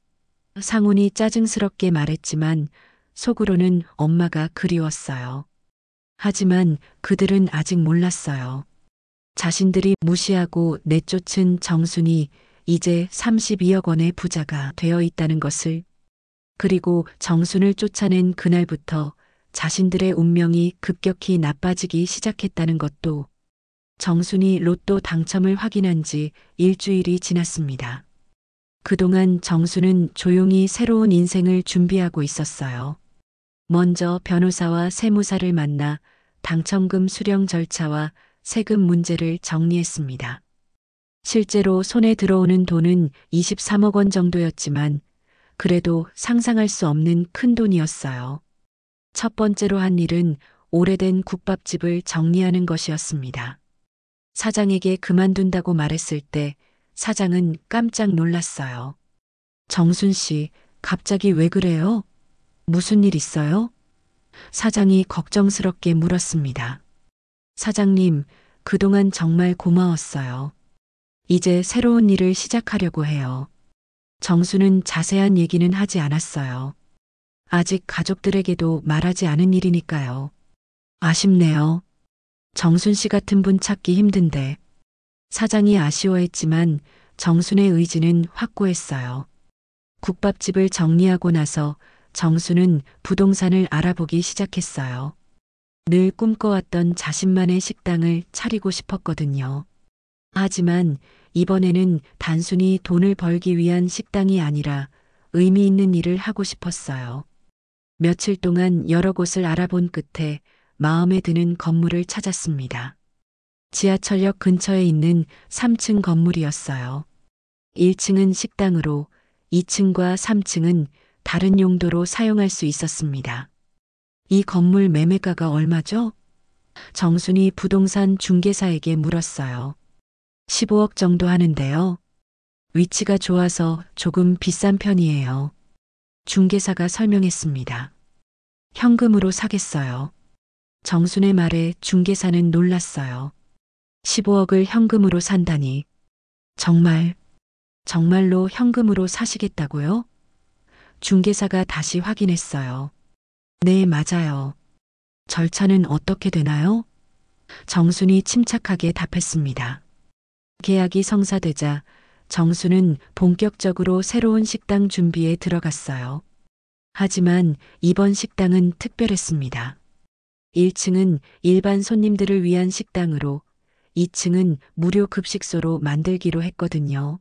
상훈이 짜증스럽게 말했지만 속으로는 엄마가 그리웠어요. 하지만 그들은 아직 몰랐어요. 자신들이 무시하고 내쫓은 정순이 이제 32억 원의 부자가 되어 있다는 것을, 그리고 정순을 쫓아낸 그날부터 자신들의 운명이 급격히 나빠지기 시작했다는 것도. 정순이 로또 당첨을 확인한 지 일주일이 지났습니다. 그동안 정순은 조용히 새로운 인생을 준비하고 있었어요. 먼저 변호사와 세무사를 만나 당첨금 수령 절차와 세금 문제를 정리했습니다. 실제로 손에 들어오는 돈은 23억 원 정도였지만 그래도 상상할 수 없는 큰 돈이었어요. 첫 번째로 한 일은 오래된 국밥집을 정리하는 것이었습니다. 사장에게 그만둔다고 말했을 때 사장은 깜짝 놀랐어요. 정순 씨, 갑자기 왜 그래요? 무슨 일 있어요? 사장이 걱정스럽게 물었습니다. 사장님, 그동안 정말 고마웠어요. 이제 새로운 일을 시작하려고 해요. 정수는 자세한 얘기는 하지 않았어요. 아직 가족들에게도 말하지 않은 일이니까요. 아쉽네요. 정순 씨 같은 분 찾기 힘든데. 사장이 아쉬워했지만 정순의 의지는 확고했어요. 국밥집을 정리하고 나서 정순은 부동산을 알아보기 시작했어요. 늘 꿈꿔왔던 자신만의 식당을 차리고 싶었거든요. 하지만 이번에는 단순히 돈을 벌기 위한 식당이 아니라 의미 있는 일을 하고 싶었어요. 며칠 동안 여러 곳을 알아본 끝에 마음에 드는 건물을 찾았습니다. 지하철역 근처에 있는 3층 건물이었어요. 1층은 식당으로 2층과 3층은 다른 용도로 사용할 수 있었습니다. 이 건물 매매가가 얼마죠? 정순이 부동산 중개사에게 물었어요. 15억 정도 하는데요. 위치가 좋아서 조금 비싼 편이에요. 중개사가 설명했습니다. 현금으로 사겠어요. 정순의 말에 중개사는 놀랐어요. 15억을 현금으로 산다니. 정말로 현금으로 사시겠다고요? 중개사가 다시 확인했어요. 네, 맞아요. 절차는 어떻게 되나요? 정순이 침착하게 답했습니다. 계약이 성사되자 정순은 본격적으로 새로운 식당 준비에 들어갔어요. 하지만 이번 식당은 특별했습니다. 1층은 일반 손님들을 위한 식당으로 2층은 무료 급식소로 만들기로 했거든요.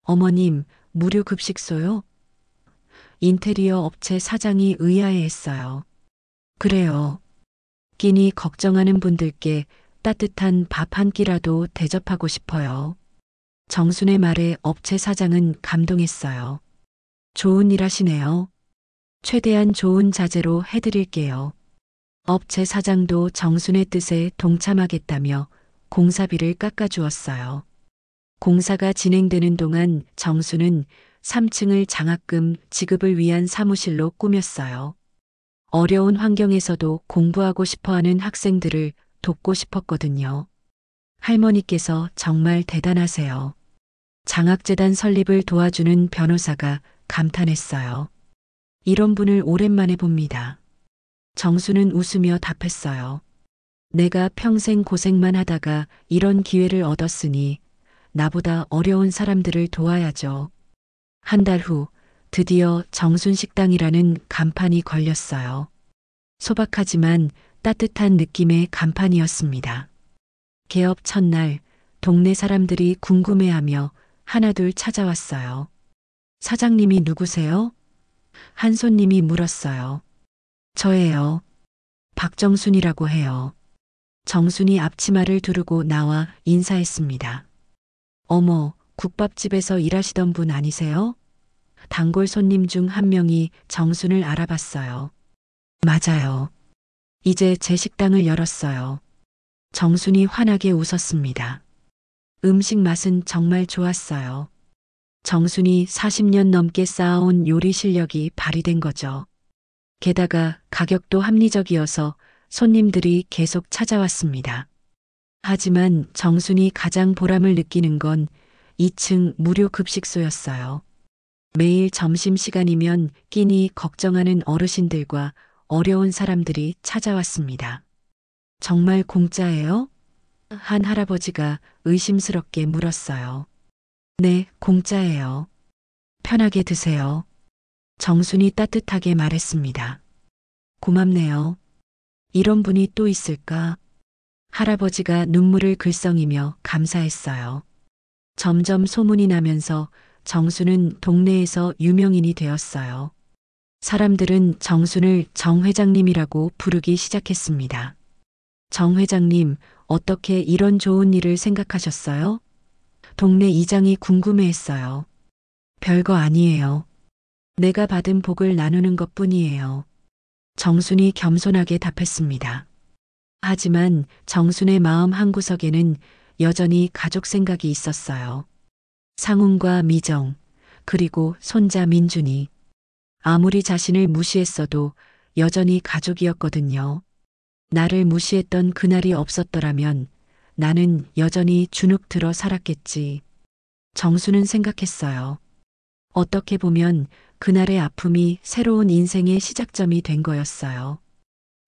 어머님, 무료 급식소요? 인테리어 업체 사장이 의아해했어요. 그래요. 끼니 걱정하는 분들께 따뜻한 밥 한 끼라도 대접하고 싶어요. 정순의 말에 업체 사장은 감동했어요. 좋은 일 하시네요. 최대한 좋은 자재로 해드릴게요. 업체 사장도 정순의 뜻에 동참하겠다며 공사비를 깎아주었어요. 공사가 진행되는 동안 정순은 3층을 장학금 지급을 위한 사무실로 꾸몄어요. 어려운 환경에서도 공부하고 싶어하는 학생들을 돕고 싶었거든요. 할머니께서 정말 대단하세요. 장학재단 설립을 도와주는 변호사가 감탄했어요. 이런 분을 오랜만에 봅니다. 정수는 웃으며 답했어요. 내가 평생 고생만 하다가 이런 기회를 얻었으니 나보다 어려운 사람들을 도와야죠. 한 달 후 드디어 정순식당이라는 간판이 걸렸어요. 소박하지만 따뜻한 느낌의 간판이었습니다. 개업 첫날 동네 사람들이 궁금해하며 하나둘 찾아왔어요. 사장님이 누구세요? 한 손님이 물었어요. 저예요. 박정순이라고 해요. 정순이 앞치마를 두르고 나와 인사했습니다. 어머, 국밥집에서 일하시던 분 아니세요? 단골 손님 중 한 명이 정순을 알아봤어요. 맞아요. 이제 제 식당을 열었어요. 정순이 환하게 웃었습니다. 음식 맛은 정말 좋았어요. 정순이 40년 넘게 쌓아온 요리 실력이 발휘된 거죠. 게다가 가격도 합리적이어서 손님들이 계속 찾아왔습니다. 하지만 정순이 가장 보람을 느끼는 건 2층 무료 급식소였어요. 매일 점심시간이면 끼니 걱정하는 어르신들과 어려운 사람들이 찾아왔습니다. 정말 공짜예요? 한 할아버지가 의심스럽게 물었어요. 네, 공짜예요. 편하게 드세요. 정순이 따뜻하게 말했습니다. 고맙네요. 이런 분이 또 있을까? 할아버지가 눈물을 글썽이며 감사했어요. 점점 소문이 나면서 정순은 동네에서 유명인이 되었어요. 사람들은 정순을 정 회장님이라고 부르기 시작했습니다. 정 회장님, 어떻게 이런 좋은 일을 생각하셨어요? 동네 이장이 궁금해했어요. 별거 아니에요. 내가 받은 복을 나누는 것뿐이에요. 정순이 겸손하게 답했습니다. 하지만 정순의 마음 한구석에는 여전히 가족 생각이 있었어요. 상훈과 미정, 그리고 손자 민준이. 아무리 자신을 무시했어도 여전히 가족이었거든요. 나를 무시했던 그날이 없었더라면 나는 여전히 주눅 들어 살았겠지. 정수는 생각했어요. 어떻게 보면 그날의 아픔이 새로운 인생의 시작점이 된 거였어요.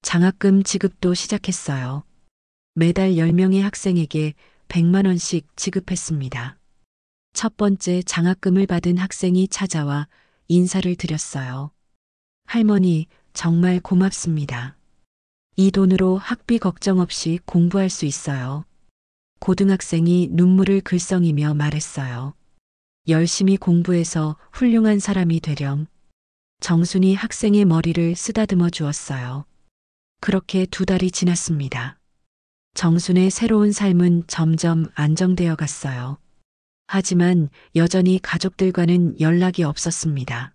장학금 지급도 시작했어요. 매달 10명의 학생에게 100만 원씩 지급했습니다. 첫 번째 장학금을 받은 학생이 찾아와 인사를 드렸어요. 할머니, 정말 고맙습니다. 이 돈으로 학비 걱정 없이 공부할 수 있어요. 고등학생이 눈물을 글썽이며 말했어요. 열심히 공부해서 훌륭한 사람이 되렴. 정순이 학생의 머리를 쓰다듬어 주었어요. 그렇게 2달이 지났습니다. 정순의 새로운 삶은 점점 안정되어 갔어요. 하지만 여전히 가족들과는 연락이 없었습니다.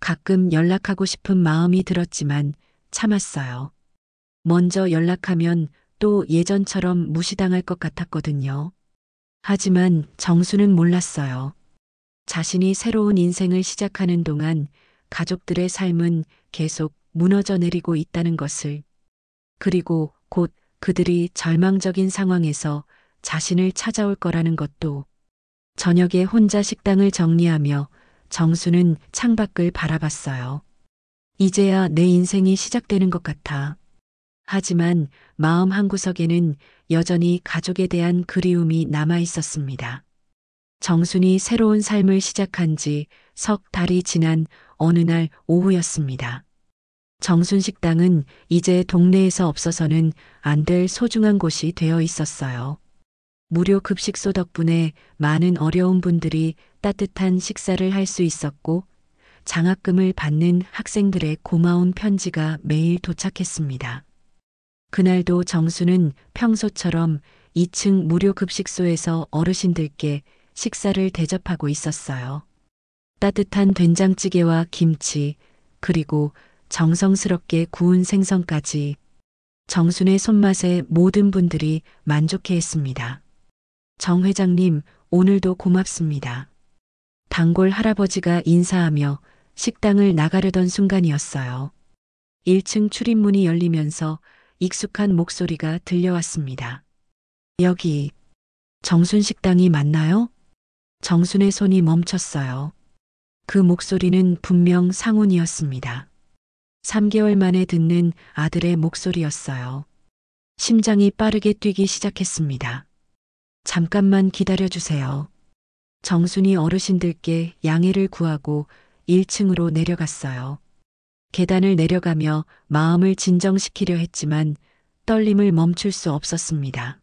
가끔 연락하고 싶은 마음이 들었지만 참았어요. 먼저 연락하면 또 예전처럼 무시당할 것 같았거든요. 하지만 정수는 몰랐어요. 자신이 새로운 인생을 시작하는 동안 가족들의 삶은 계속 무너져 내리고 있다는 것을, 그리고 곧 그들이 절망적인 상황에서 자신을 찾아올 거라는 것도. 저녁에 혼자 식당을 정리하며 정수는 창밖을 바라봤어요. 이제야 내 인생이 시작되는 것 같아. 하지만 마음 한구석에는 여전히 가족에 대한 그리움이 남아 있었습니다. 정순이 새로운 삶을 시작한 지 석 달이 지난 어느 날 오후였습니다. 정순 식당은 이제 동네에서 없어서는 안 될 소중한 곳이 되어 있었어요. 무료 급식소 덕분에 많은 어려운 분들이 따뜻한 식사를 할 수 있었고, 장학금을 받는 학생들의 고마운 편지가 매일 도착했습니다. 그날도 정수는 평소처럼 2층 무료 급식소에서 어르신들께 식사를 대접하고 있었어요. 따뜻한 된장찌개와 김치, 그리고 정성스럽게 구운 생선까지. 정순의 손맛에 모든 분들이 만족해 했습니다. 정 회장님, 오늘도 고맙습니다. 단골 할아버지가 인사하며 식당을 나가려던 순간이었어요. 1층 출입문이 열리면서 익숙한 목소리가 들려왔습니다. 여기 정순 식당이 맞나요? 정순의 손이 멈췄어요. 그 목소리는 분명 상훈이었습니다. 3개월 만에 듣는 아들의 목소리였어요. 심장이 빠르게 뛰기 시작했습니다. 잠깐만 기다려주세요. 정순이 어르신들께 양해를 구하고 1층으로 내려갔어요. 계단을 내려가며 마음을 진정시키려 했지만 떨림을 멈출 수 없었습니다.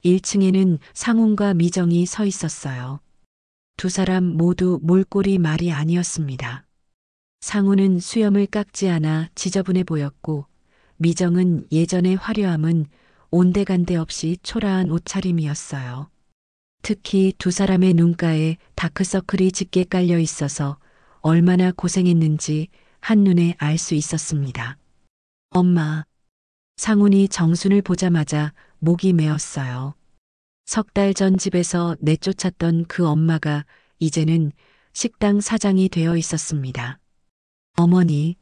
1층에는 상훈과 미정이 서 있었어요. 두 사람 모두 몰골이 말이 아니었습니다. 상훈은 수염을 깎지 않아 지저분해 보였고 미정은 예전의 화려함은 온데간데 없이 초라한 옷차림이었어요. 특히 두 사람의 눈가에 다크서클이 짙게 깔려 있어서 얼마나 고생했는지 한눈에 알 수 있었습니다. 엄마. 상훈이 정순을 보자마자 목이 메었어요. 석 달 전 집에서 내쫓았던 그 엄마가 이제는 식당 사장이 되어 있었습니다. 어머니.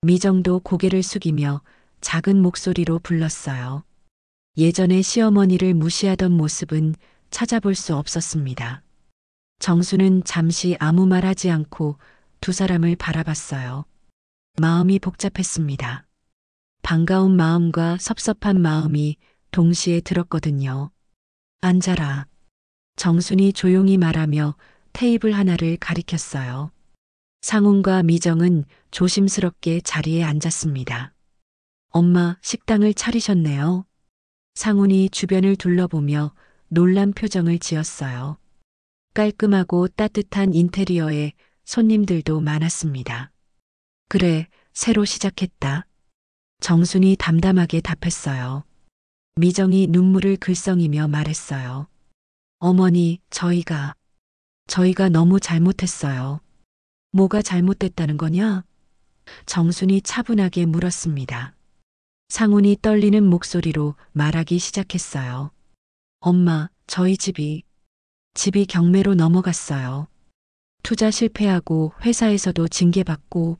미정도 고개를 숙이며 작은 목소리로 불렀어요. 예전에 시어머니를 무시하던 모습은 찾아볼 수 없었습니다. 정수는 잠시 아무 말 하지 않고 두 사람을 바라봤어요. 마음이 복잡했습니다. 반가운 마음과 섭섭한 마음이 동시에 들었거든요. 앉아라. 정순이 조용히 말하며 테이블 하나를 가리켰어요. 상훈과 미정은 조심스럽게 자리에 앉았습니다. 엄마, 식당을 차리셨네요. 상훈이 주변을 둘러보며 놀란 표정을 지었어요. 깔끔하고 따뜻한 인테리어에 손님들도 많았습니다. 그래, 새로 시작했다. 정순이 담담하게 답했어요. 미정이 눈물을 글썽이며 말했어요. 어머니, 저희가 너무 잘못했어요. 뭐가 잘못됐다는 거냐? 정순이 차분하게 물었습니다. 상훈이 떨리는 목소리로 말하기 시작했어요. 엄마, 저희 집이 경매로 넘어갔어요. 투자 실패하고 회사에서도 징계받고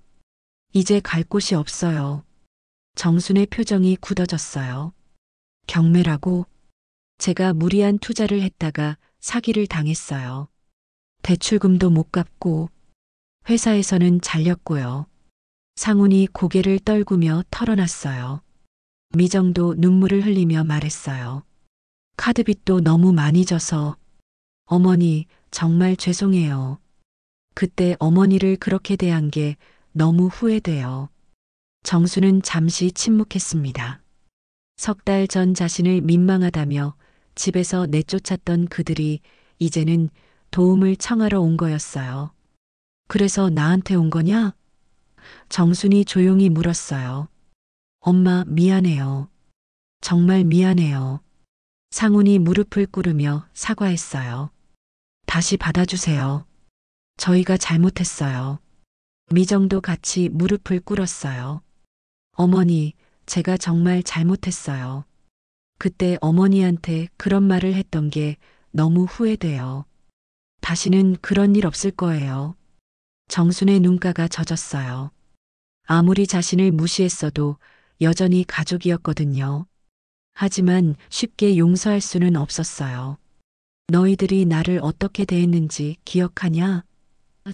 이제 갈 곳이 없어요. 정순의 표정이 굳어졌어요. 경매라고? 제가 무리한 투자를 했다가 사기를 당했어요. 대출금도 못 갚고 회사에서는 잘렸고요. 상훈이 고개를 떨구며 털어놨어요. 미정도 눈물을 흘리며 말했어요. 카드빚도 너무 많이 져서 어머니 정말 죄송해요. 그때 어머니를 그렇게 대한 게 너무 후회돼요. 정수는 잠시 침묵했습니다. 석 달 전 자신을 민망하다며 집에서 내쫓았던 그들이 이제는 도움을 청하러 온 거였어요. 그래서 나한테 온 거냐? 정순이 조용히 물었어요. 엄마, 미안해요. 정말 미안해요. 상훈이 무릎을 꿇으며 사과했어요. 다시 받아주세요. 저희가 잘못했어요. 미정도 같이 무릎을 꿇었어요. 어머니, 제가 정말 잘못했어요. 그때 어머니한테 그런 말을 했던 게 너무 후회돼요. 다시는 그런 일 없을 거예요. 정순의 눈가가 젖었어요. 아무리 자신을 무시했어도 여전히 가족이었거든요. 하지만 쉽게 용서할 수는 없었어요. 너희들이 나를 어떻게 대했는지 기억하냐?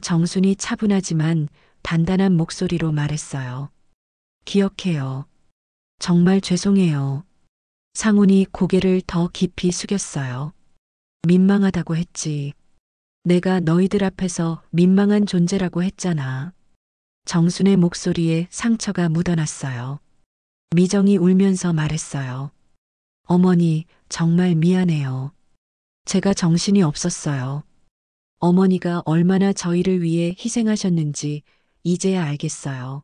정순이 차분하지만 단단한 목소리로 말했어요. 기억해요. 정말 죄송해요. 상훈이 고개를 더 깊이 숙였어요. 민망하다고 했지. 내가 너희들 앞에서 민망한 존재라고 했잖아. 정순의 목소리에 상처가 묻어났어요. 미정이 울면서 말했어요. 어머니, 정말 미안해요. 제가 정신이 없었어요. 어머니가 얼마나 저희를 위해 희생하셨는지 이제야 알겠어요.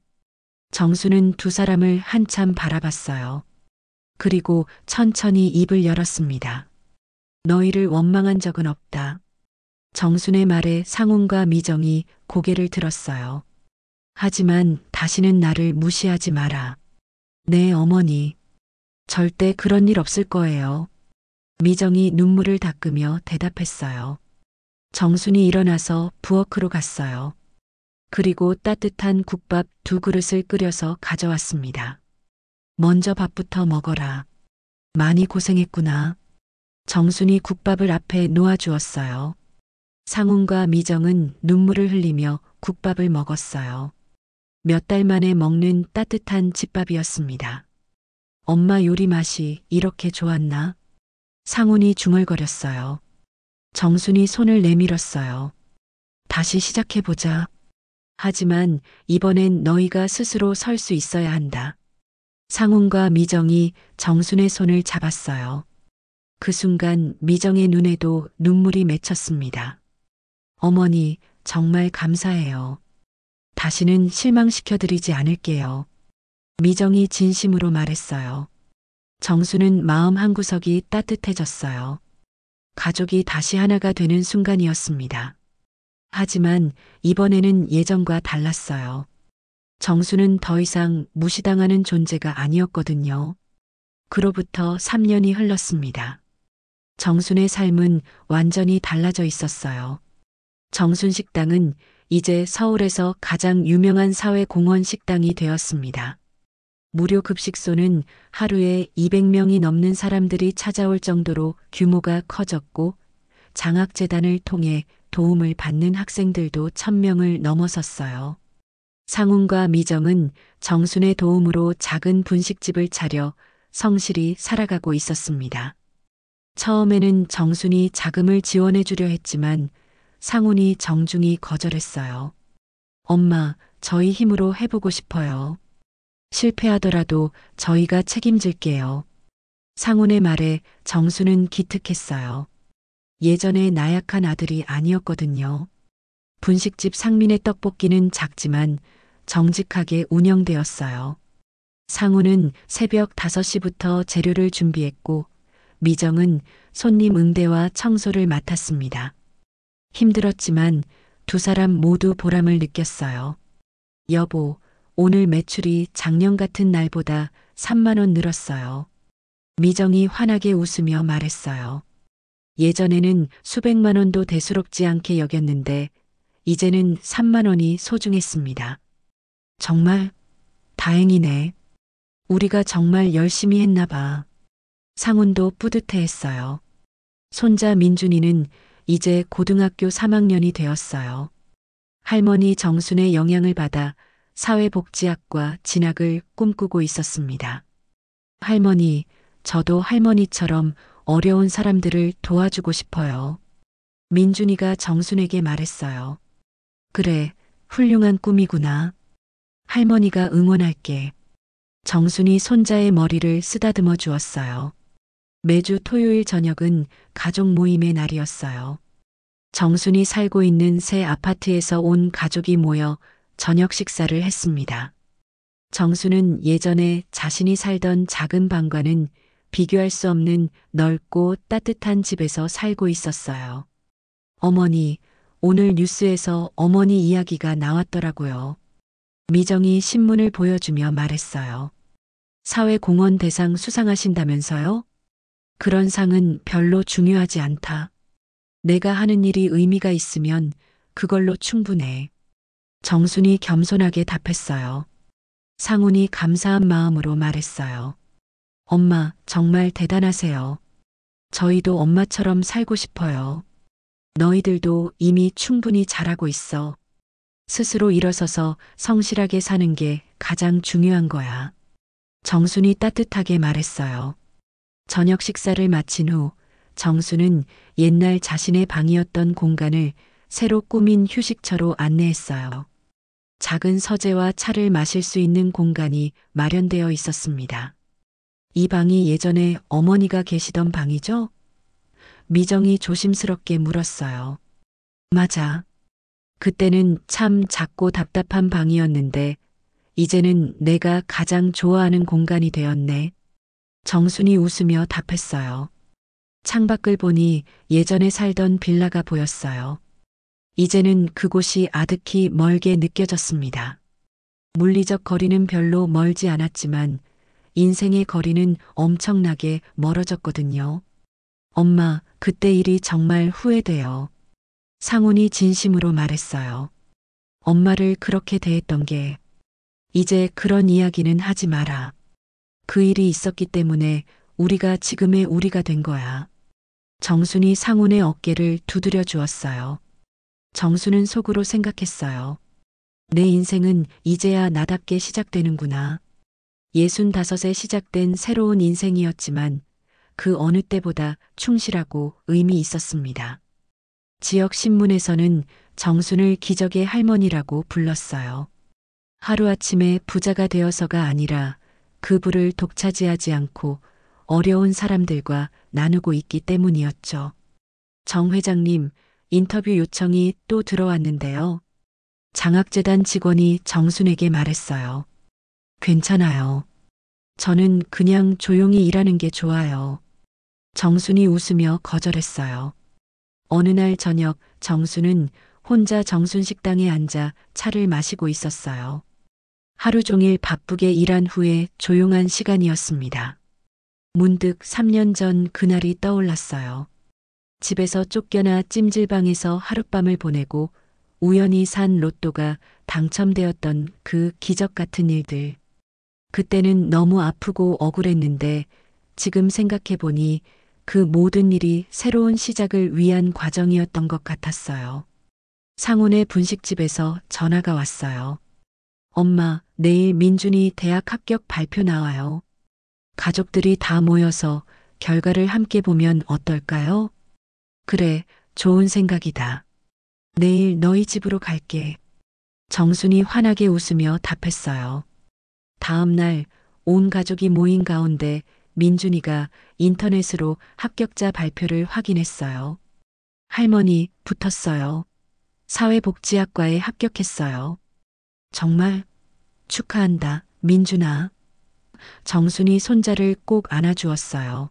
정수는 두 사람을 한참 바라봤어요. 그리고 천천히 입을 열었습니다. 너희를 원망한 적은 없다. 정순의 말에 상훈과 미정이 고개를 들었어요. 하지만 다시는 나를 무시하지 마라. 네, 어머니. 절대 그런 일 없을 거예요. 미정이 눈물을 닦으며 대답했어요. 정순이 일어나서 부엌으로 갔어요. 그리고 따뜻한 국밥 2그릇을 끓여서 가져왔습니다. 먼저 밥부터 먹어라. 많이 고생했구나. 정순이 국밥을 앞에 놓아주었어요. 상훈과 미정은 눈물을 흘리며 국밥을 먹었어요. 몇 달 만에 먹는 따뜻한 집밥이었습니다. 엄마 요리 맛이 이렇게 좋았나? 상훈이 중얼거렸어요. 정순이 손을 내밀었어요. 다시 시작해보자. 하지만 이번엔 너희가 스스로 설 수 있어야 한다. 상훈과 미정이 정순의 손을 잡았어요. 그 순간 미정의 눈에도 눈물이 맺혔습니다. 어머니, 정말 감사해요. 다시는 실망시켜드리지 않을게요. 미정이 진심으로 말했어요. 정수는 마음 한구석이 따뜻해졌어요. 가족이 다시 하나가 되는 순간이었습니다. 하지만 이번에는 예전과 달랐어요. 정수는 더 이상 무시당하는 존재가 아니었거든요. 그로부터 3년이 흘렀습니다. 정순의 삶은 완전히 달라져 있었어요. 정순 식당은 이제 서울에서 가장 유명한 사회공헌 식당이 되었습니다. 무료 급식소는 하루에 200명이 넘는 사람들이 찾아올 정도로 규모가 커졌고 장학재단을 통해 도움을 받는 학생들도 1000명을 넘어섰어요. 상훈과 미정은 정순의 도움으로 작은 분식집을 차려 성실히 살아가고 있었습니다. 처음에는 정순이 자금을 지원해 주려 했지만 상훈이 정중히 거절했어요. 엄마, 저희 힘으로 해보고 싶어요. 실패하더라도 저희가 책임질게요. 상훈의 말에 정수는 기특했어요. 예전에 나약한 아들이 아니었거든요. 분식집 상민의 떡볶이는 작지만 정직하게 운영되었어요. 상훈은 새벽 5시부터 재료를 준비했고 미정은 손님 응대와 청소를 맡았습니다. 힘들었지만 두 사람 모두 보람을 느꼈어요. 여보, 오늘 매출이 작년 같은 날보다 3만 원 늘었어요. 미정이 환하게 웃으며 말했어요. 예전에는 수백만 원도 대수롭지 않게 여겼는데 이제는 3만 원이 소중했습니다. 정말 다행이네. 우리가 정말 열심히 했나 봐. 상훈도 뿌듯해했어요. 손자 민준이는 이제 고등학교 3학년이 되었어요. 할머니 정순의 영향을 받아 사회복지학과 진학을 꿈꾸고 있었습니다. 할머니, 저도 할머니처럼 어려운 사람들을 도와주고 싶어요. 민준이가 정순에게 말했어요. 그래, 훌륭한 꿈이구나. 할머니가 응원할게. 정순이 손자의 머리를 쓰다듬어 주었어요. 매주 토요일 저녁은 가족 모임의 날이었어요. 정순이 살고 있는 새 아파트에서 온 가족이 모여 저녁 식사를 했습니다. 정순은 예전에 자신이 살던 작은 방과는 비교할 수 없는 넓고 따뜻한 집에서 살고 있었어요. 어머니, 오늘 뉴스에서 어머니 이야기가 나왔더라고요. 미정이 신문을 보여주며 말했어요. 사회공헌 대상 수상하신다면서요? 그런 상은 별로 중요하지 않다. 내가 하는 일이 의미가 있으면 그걸로 충분해. 정순이 겸손하게 답했어요. 상훈이 감사한 마음으로 말했어요. 엄마, 정말 대단하세요. 저희도 엄마처럼 살고 싶어요. 너희들도 이미 충분히 잘하고 있어. 스스로 일어서서 성실하게 사는 게 가장 중요한 거야. 정순이 따뜻하게 말했어요. 저녁 식사를 마친 후 정수는 옛날 자신의 방이었던 공간을 새로 꾸민 휴식처로 안내했어요. 작은 서재와 차를 마실 수 있는 공간이 마련되어 있었습니다. 이 방이 예전에 어머니가 계시던 방이죠? 미정이 조심스럽게 물었어요. 맞아. 그때는 참 작고 답답한 방이었는데 이제는 내가 가장 좋아하는 공간이 되었네. 정순이 웃으며 답했어요. 창밖을 보니 예전에 살던 빌라가 보였어요. 이제는 그곳이 아득히 멀게 느껴졌습니다. 물리적 거리는 별로 멀지 않았지만 인생의 거리는 엄청나게 멀어졌거든요. 엄마, 그때 일이 정말 후회돼요. 상훈이 진심으로 말했어요. 엄마를 그렇게 대했던 게 이제 그런 이야기는 하지 마라. 그 일이 있었기 때문에 우리가 지금의 우리가 된 거야. 정순이 상훈의 어깨를 두드려 주었어요. 정순은 속으로 생각했어요. 내 인생은 이제야 나답게 시작되는구나. 65에 시작된 새로운 인생이었지만 그 어느 때보다 충실하고 의미 있었습니다. 지역 신문에서는 정순을 기적의 할머니라고 불렀어요. 하루아침에 부자가 되어서가 아니라 그 부를 독차지하지 않고 어려운 사람들과 나누고 있기 때문이었죠. 정 회장님, 인터뷰 요청이 또 들어왔는데요. 장학재단 직원이 정순에게 말했어요. 괜찮아요. 저는 그냥 조용히 일하는 게 좋아요. 정순이 웃으며 거절했어요. 어느 날 저녁 정순은 혼자 정순식당에 앉아 차를 마시고 있었어요. 하루 종일 바쁘게 일한 후에 조용한 시간이었습니다. 문득 3년 전 그날이 떠올랐어요. 집에서 쫓겨나 찜질방에서 하룻밤을 보내고 우연히 산 로또가 당첨되었던 그 기적 같은 일들. 그때는 너무 아프고 억울했는데 지금 생각해보니 그 모든 일이 새로운 시작을 위한 과정이었던 것 같았어요. 상훈의 분식집에서 전화가 왔어요. 엄마, 내일 민준이 대학 합격 발표 나와요. 가족들이 다 모여서 결과를 함께 보면 어떨까요? 그래, 좋은 생각이다. 내일 너희 집으로 갈게. 정순이 환하게 웃으며 답했어요. 다음 날 온 가족이 모인 가운데 민준이가 인터넷으로 합격자 발표를 확인했어요. 할머니, 붙었어요. 사회복지학과에 합격했어요. 정말 축하한다, 민준아. 정순이 손자를 꼭 안아주었어요.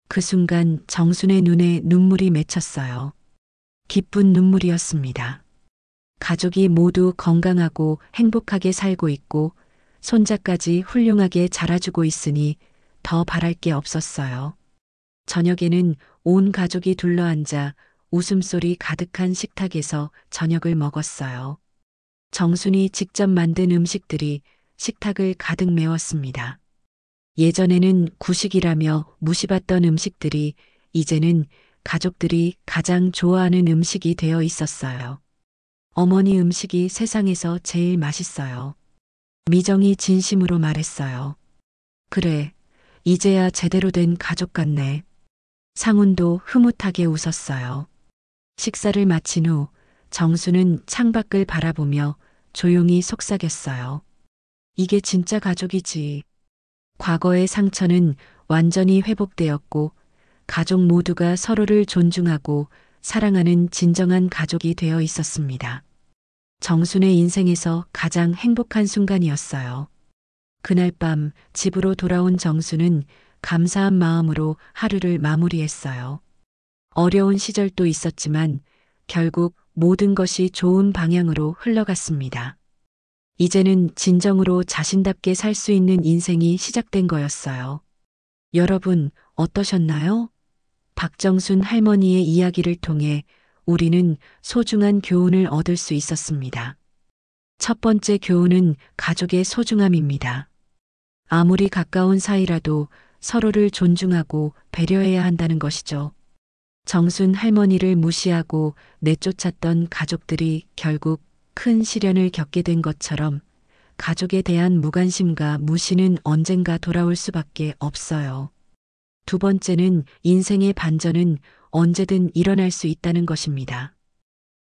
그 순간 정순의 눈에 눈물이 맺혔어요. 기쁜 눈물이었습니다. 가족이 모두 건강하고 행복하게 살고 있고 손자까지 훌륭하게 자라주고 있으니 더 바랄 게 없었어요. 저녁에는 온 가족이 둘러앉아 웃음소리 가득한 식탁에서 저녁을 먹었어요. 정순이 직접 만든 음식들이 식탁을 가득 메웠습니다. 예전에는 구식이라며 무시받던 음식들이 이제는 가족들이 가장 좋아하는 음식이 되어 있었어요. 어머니 음식이 세상에서 제일 맛있어요. 미정이 진심으로 말했어요. 그래, 이제야 제대로 된 가족 같네. 상훈도 흐뭇하게 웃었어요. 식사를 마친 후 정수는 창밖을 바라보며 조용히 속삭였어요. 이게 진짜 가족이지. 과거의 상처는 완전히 회복되었고 가족 모두가 서로를 존중하고 사랑하는 진정한 가족이 되어 있었습니다. 정순의 인생에서 가장 행복한 순간이었어요. 그날 밤 집으로 돌아온 정순은 감사한 마음으로 하루를 마무리했어요. 어려운 시절도 있었지만 결국 모든 것이 좋은 방향으로 흘러갔습니다. 이제는 진정으로 자신답게 살 수 있는 인생이 시작된 거였어요. 여러분, 어떠셨나요? 박정순 할머니의 이야기를 통해 우리는 소중한 교훈을 얻을 수 있었습니다. 첫 번째 교훈은 가족의 소중함입니다. 아무리 가까운 사이라도 서로를 존중하고 배려해야 한다는 것이죠. 정순 할머니를 무시하고 내쫓았던 가족들이 결국 큰 시련을 겪게 된 것처럼 가족에 대한 무관심과 무시는 언젠가 돌아올 수밖에 없어요. 두 번째는 인생의 반전은 언제든 일어날 수 있다는 것입니다.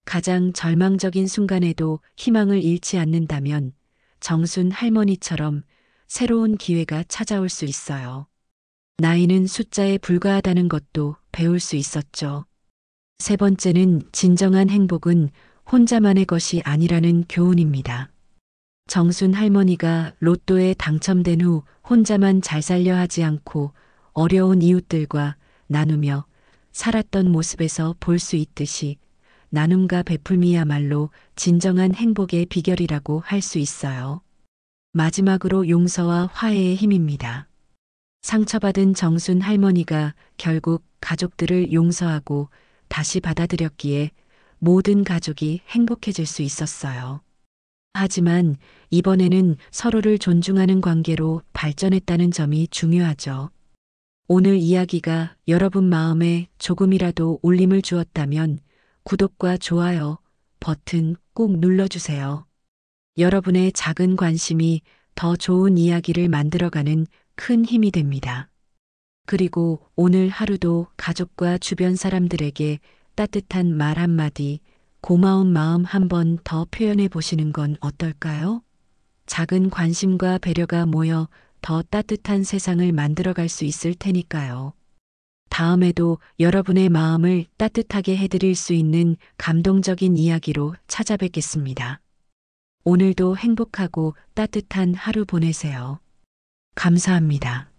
가장 절망적인 순간에도 희망을 잃지 않는다면 정순 할머니처럼 새로운 기회가 찾아올 수 있어요. 나이는 숫자에 불과하다는 것도 배울 수 있었죠. 세 번째는 진정한 행복은 혼자만의 것이 아니라는 교훈입니다. 정순 할머니가 로또에 당첨된 후 혼자만 잘 살려 하지 않고 어려운 이웃들과 나누며 살았던 모습에서 볼 수 있듯이 나눔과 베풀미야말로 진정한 행복의 비결이라고 할 수 있어요. 마지막으로 용서와 화해의 힘입니다. 상처받은 정순 할머니가 결국 가족들을 용서하고 다시 받아들였기에 모든 가족이 행복해질 수 있었어요. 하지만 이번에는 서로를 존중하는 관계로 발전했다는 점이 중요하죠. 오늘 이야기가 여러분 마음에 조금이라도 울림을 주었다면 구독과 좋아요 버튼 꼭 눌러주세요. 여러분의 작은 관심이 더 좋은 이야기를 만들어가는 큰 힘이 됩니다. 그리고 오늘 하루도 가족과 주변 사람들에게 따뜻한 말 한마디, 고마운 마음 한 번 더 표현해 보시는 건 어떨까요? 작은 관심과 배려가 모여 더 따뜻한 세상을 만들어갈 수 있을 테니까요. 다음에도 여러분의 마음을 따뜻하게 해드릴 수 있는 감동적인 이야기로 찾아뵙겠습니다. 오늘도 행복하고 따뜻한 하루 보내세요. 감사합니다.